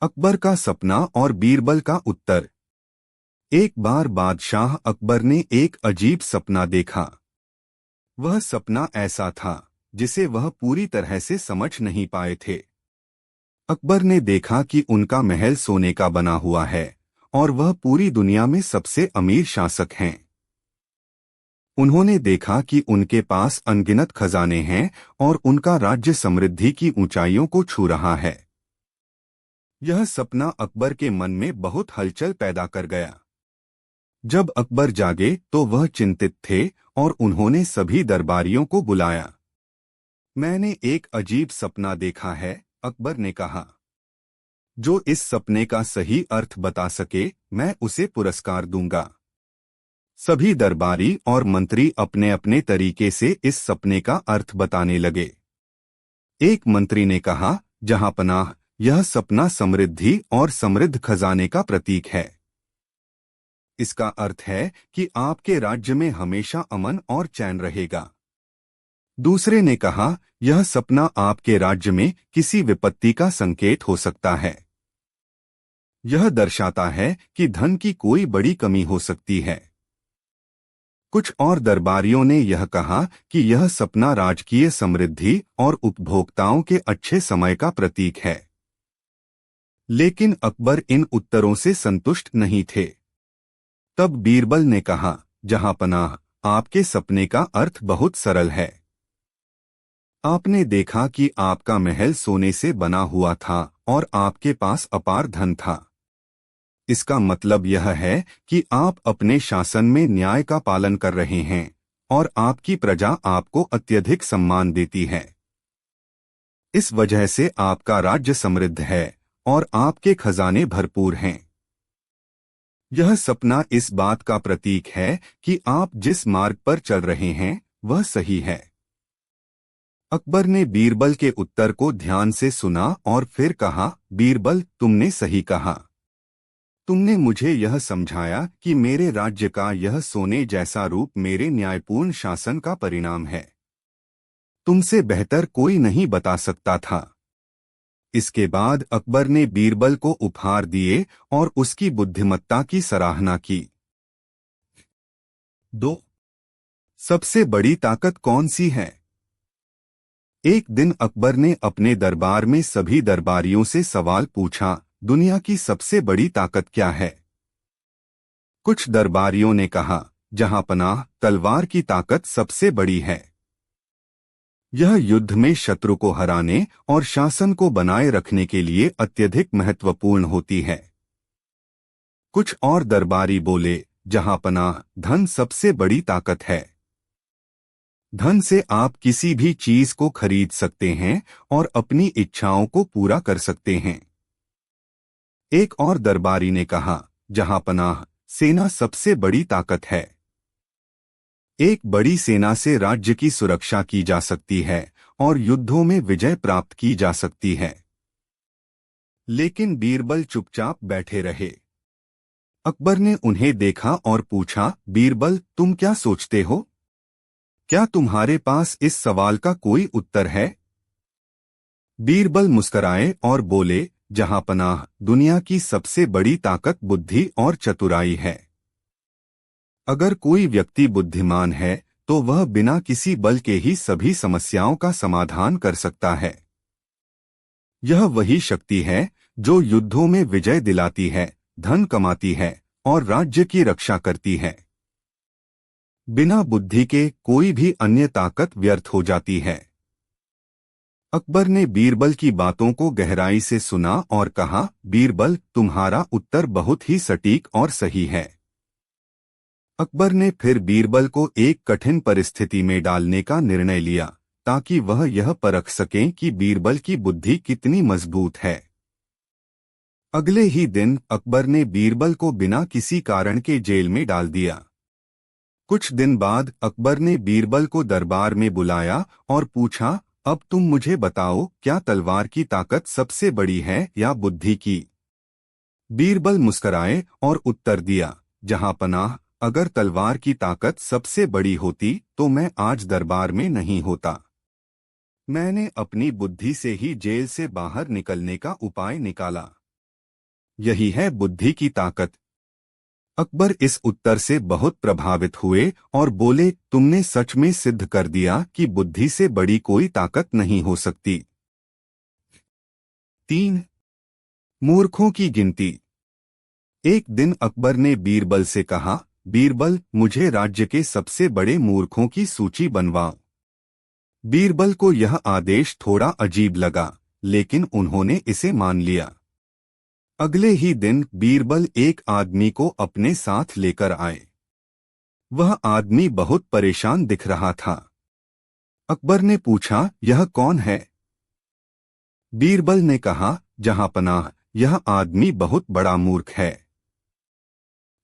अकबर का सपना और बीरबल का उत्तर। एक बार बादशाह अकबर ने एक अजीब सपना देखा। वह सपना ऐसा था जिसे वह पूरी तरह से समझ नहीं पाए थे। अकबर ने देखा कि उनका महल सोने का बना हुआ है और वह पूरी दुनिया में सबसे अमीर शासक हैं। उन्होंने देखा कि उनके पास अनगिनत खजाने हैं और उनका राज्य समृद्धि की ऊंचाइयों को छू रहा है। यह सपना अकबर के मन में बहुत हलचल पैदा कर गया। जब अकबर जागे तो वह चिंतित थे और उन्होंने सभी दरबारियों को बुलाया। मैंने एक अजीब सपना देखा है, अकबर ने कहा। जो इस सपने का सही अर्थ बता सके, मैं उसे पुरस्कार दूंगा। सभी दरबारी और मंत्री अपने अपने तरीके से इस सपने का अर्थ बताने लगे। एक मंत्री ने कहा, जहां पनाह, यह सपना समृद्धि और समृद्ध खजाने का प्रतीक है। इसका अर्थ है कि आपके राज्य में हमेशा अमन और चैन रहेगा। दूसरे ने कहा, यह सपना आपके राज्य में किसी विपत्ति का संकेत हो सकता है। यह दर्शाता है कि धन की कोई बड़ी कमी हो सकती है। कुछ और दरबारियों ने यह कहा कि यह सपना राजकीय समृद्धि और उपभोक्ताओं के अच्छे समय का प्रतीक है। लेकिन अकबर इन उत्तरों से संतुष्ट नहीं थे। तब बीरबल ने कहा, जहां पनाह, आपके सपने का अर्थ बहुत सरल है। आपने देखा कि आपका महल सोने से बना हुआ था और आपके पास अपार धन था। इसका मतलब यह है कि आप अपने शासन में न्याय का पालन कर रहे हैं और आपकी प्रजा आपको अत्यधिक सम्मान देती है। इस वजह से आपका राज्य समृद्ध है और आपके खजाने भरपूर हैं। यह सपना इस बात का प्रतीक है कि आप जिस मार्ग पर चल रहे हैं वह सही है। अकबर ने बीरबल के उत्तर को ध्यान से सुना और फिर कहा, बीरबल, तुमने सही कहा। तुमने मुझे यह समझाया कि मेरे राज्य का यह सोने जैसा रूप मेरे न्यायपूर्ण शासन का परिणाम है। तुमसे बेहतर कोई नहीं बता सकता था। इसके बाद अकबर ने बीरबल को उपहार दिए और उसकी बुद्धिमत्ता की सराहना की। 2. सबसे बड़ी ताकत कौन सी है? एक दिन अकबर ने अपने दरबार में सभी दरबारियों से सवाल पूछा, दुनिया की सबसे बड़ी ताकत क्या है? कुछ दरबारियों ने कहा, जहां पनाह, तलवार की ताकत सबसे बड़ी है। यह युद्ध में शत्रु को हराने और शासन को बनाए रखने के लिए अत्यधिक महत्वपूर्ण होती है। कुछ और दरबारी बोले, जहां पनाह, धन सबसे बड़ी ताकत है। धन से आप किसी भी चीज को खरीद सकते हैं और अपनी इच्छाओं को पूरा कर सकते हैं। एक और दरबारी ने कहा, जहां पनाह, सेना सबसे बड़ी ताकत है। एक बड़ी सेना से राज्य की सुरक्षा की जा सकती है और युद्धों में विजय प्राप्त की जा सकती है। लेकिन बीरबल चुपचाप बैठे रहे। अकबर ने उन्हें देखा और पूछा, बीरबल, तुम क्या सोचते हो? क्या तुम्हारे पास इस सवाल का कोई उत्तर है? बीरबल मुस्कराए और बोले, जहांपनाह, दुनिया की सबसे बड़ी ताकत बुद्धि और चतुराई है। अगर कोई व्यक्ति बुद्धिमान है तो वह बिना किसी बल के ही सभी समस्याओं का समाधान कर सकता है। यह वही शक्ति है जो युद्धों में विजय दिलाती है, धन कमाती है और राज्य की रक्षा करती है। बिना बुद्धि के कोई भी अन्य ताकत व्यर्थ हो जाती है। अकबर ने बीरबल की बातों को गहराई से सुना और कहा, बीरबल, तुम्हारा उत्तर बहुत ही सटीक और सही है। अकबर ने फिर बीरबल को एक कठिन परिस्थिति में डालने का निर्णय लिया ताकि वह यह परख सकें कि बीरबल की बुद्धि कितनी मजबूत है। अगले ही दिन अकबर ने बीरबल को बिना किसी कारण के जेल में डाल दिया। कुछ दिन बाद अकबर ने बीरबल को दरबार में बुलाया और पूछा, अब तुम मुझे बताओ, क्या तलवार की ताकत सबसे बड़ी है या बुद्धि की? बीरबल मुस्कराए और उत्तर दिया, जहांपनाह, अगर तलवार की ताकत सबसे बड़ी होती तो मैं आज दरबार में नहीं होता। मैंने अपनी बुद्धि से ही जेल से बाहर निकलने का उपाय निकाला। यही है बुद्धि की ताकत। अकबर इस उत्तर से बहुत प्रभावित हुए और बोले, तुमने सच में सिद्ध कर दिया कि बुद्धि से बड़ी कोई ताकत नहीं हो सकती। 3. मूर्खों की गिनती। एक दिन अकबर ने बीरबल से कहा, बीरबल, मुझे राज्य के सबसे बड़े मूर्खों की सूची बनवाओ। बीरबल को यह आदेश थोड़ा अजीब लगा, लेकिन उन्होंने इसे मान लिया। अगले ही दिन बीरबल एक आदमी को अपने साथ लेकर आए। वह आदमी बहुत परेशान दिख रहा था। अकबर ने पूछा, यह कौन है? बीरबल ने कहा, जहांपनाह, यह आदमी बहुत बड़ा मूर्ख है।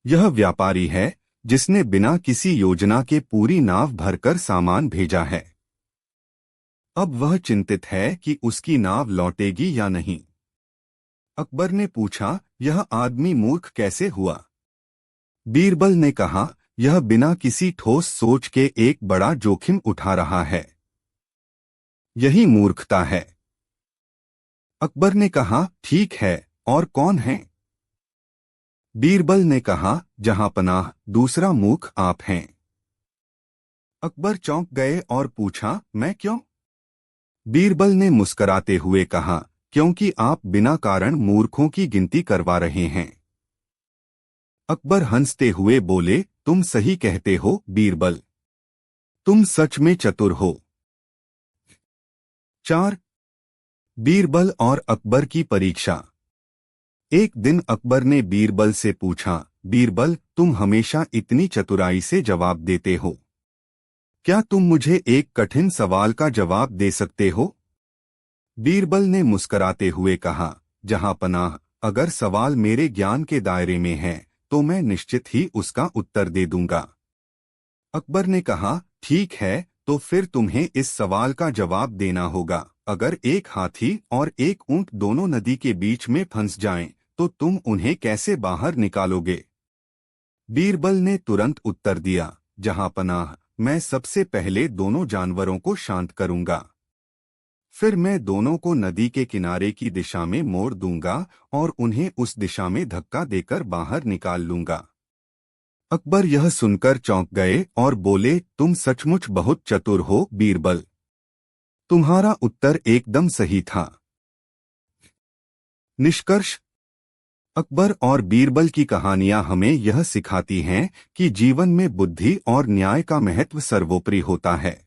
यह व्यापारी है जिसने बिना किसी योजना के पूरी नाव भरकर सामान भेजा है। अब वह चिंतित है कि उसकी नाव लौटेगी या नहीं। अकबर ने पूछा, यह आदमी मूर्ख कैसे हुआ? बीरबल ने कहा, यह बिना किसी ठोस सोच के एक बड़ा जोखिम उठा रहा है। यही मूर्खता है। अकबर ने कहा, ठीक है, और कौन है? बीरबल ने कहा, जहांपनाह, दूसरा मूर्ख आप हैं। अकबर चौंक गए और पूछा, मैं क्यों? बीरबल ने मुस्कराते हुए कहा, क्योंकि आप बिना कारण मूर्खों की गिनती करवा रहे हैं। अकबर हंसते हुए बोले, तुम सही कहते हो बीरबल, तुम सच में चतुर हो। 4. बीरबल और अकबर की परीक्षा। एक दिन अकबर ने बीरबल से पूछा, बीरबल, तुम हमेशा इतनी चतुराई से जवाब देते हो, क्या तुम मुझे एक कठिन सवाल का जवाब दे सकते हो? बीरबल ने मुस्कराते हुए कहा, जहांपनाह, अगर सवाल मेरे ज्ञान के दायरे में है तो मैं निश्चित ही उसका उत्तर दे दूंगा। अकबर ने कहा, ठीक है, तो फिर तुम्हें इस सवाल का जवाब देना होगा। अगर एक हाथी और एक ऊंट दोनों नदी के बीच में फंस जाएं, तो तुम उन्हें कैसे बाहर निकालोगे? बीरबल ने तुरंत उत्तर दिया, जहांपनाह, मैं सबसे पहले दोनों जानवरों को शांत करूंगा। फिर मैं दोनों को नदी के किनारे की दिशा में मोड़ दूंगा और उन्हें उस दिशा में धक्का देकर बाहर निकाल लूंगा। अकबर यह सुनकर चौंक गए और बोले, तुम सचमुच बहुत चतुर हो बीरबल, तुम्हारा उत्तर एकदम सही था। निष्कर्ष। अकबर और बीरबल की कहानियां हमें यह सिखाती हैं कि जीवन में बुद्धि और न्याय का महत्व सर्वोपरि होता है।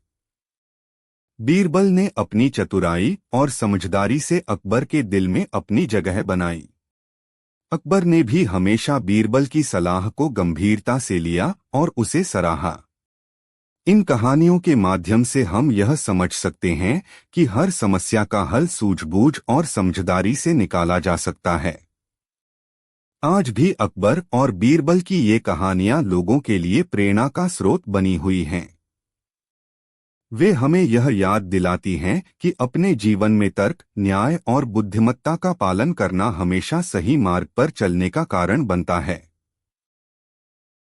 बीरबल ने अपनी चतुराई और समझदारी से अकबर के दिल में अपनी जगह बनाई। अकबर ने भी हमेशा बीरबल की सलाह को गंभीरता से लिया और उसे सराहा। इन कहानियों के माध्यम से हम यह समझ सकते हैं कि हर समस्या का हल सूझबूझ और समझदारी से निकाला जा सकता है। आज भी अकबर और बीरबल की ये कहानियां लोगों के लिए प्रेरणा का स्रोत बनी हुई हैं। वे हमें यह याद दिलाती हैं कि अपने जीवन में तर्क, न्याय और बुद्धिमत्ता का पालन करना हमेशा सही मार्ग पर चलने का कारण बनता है।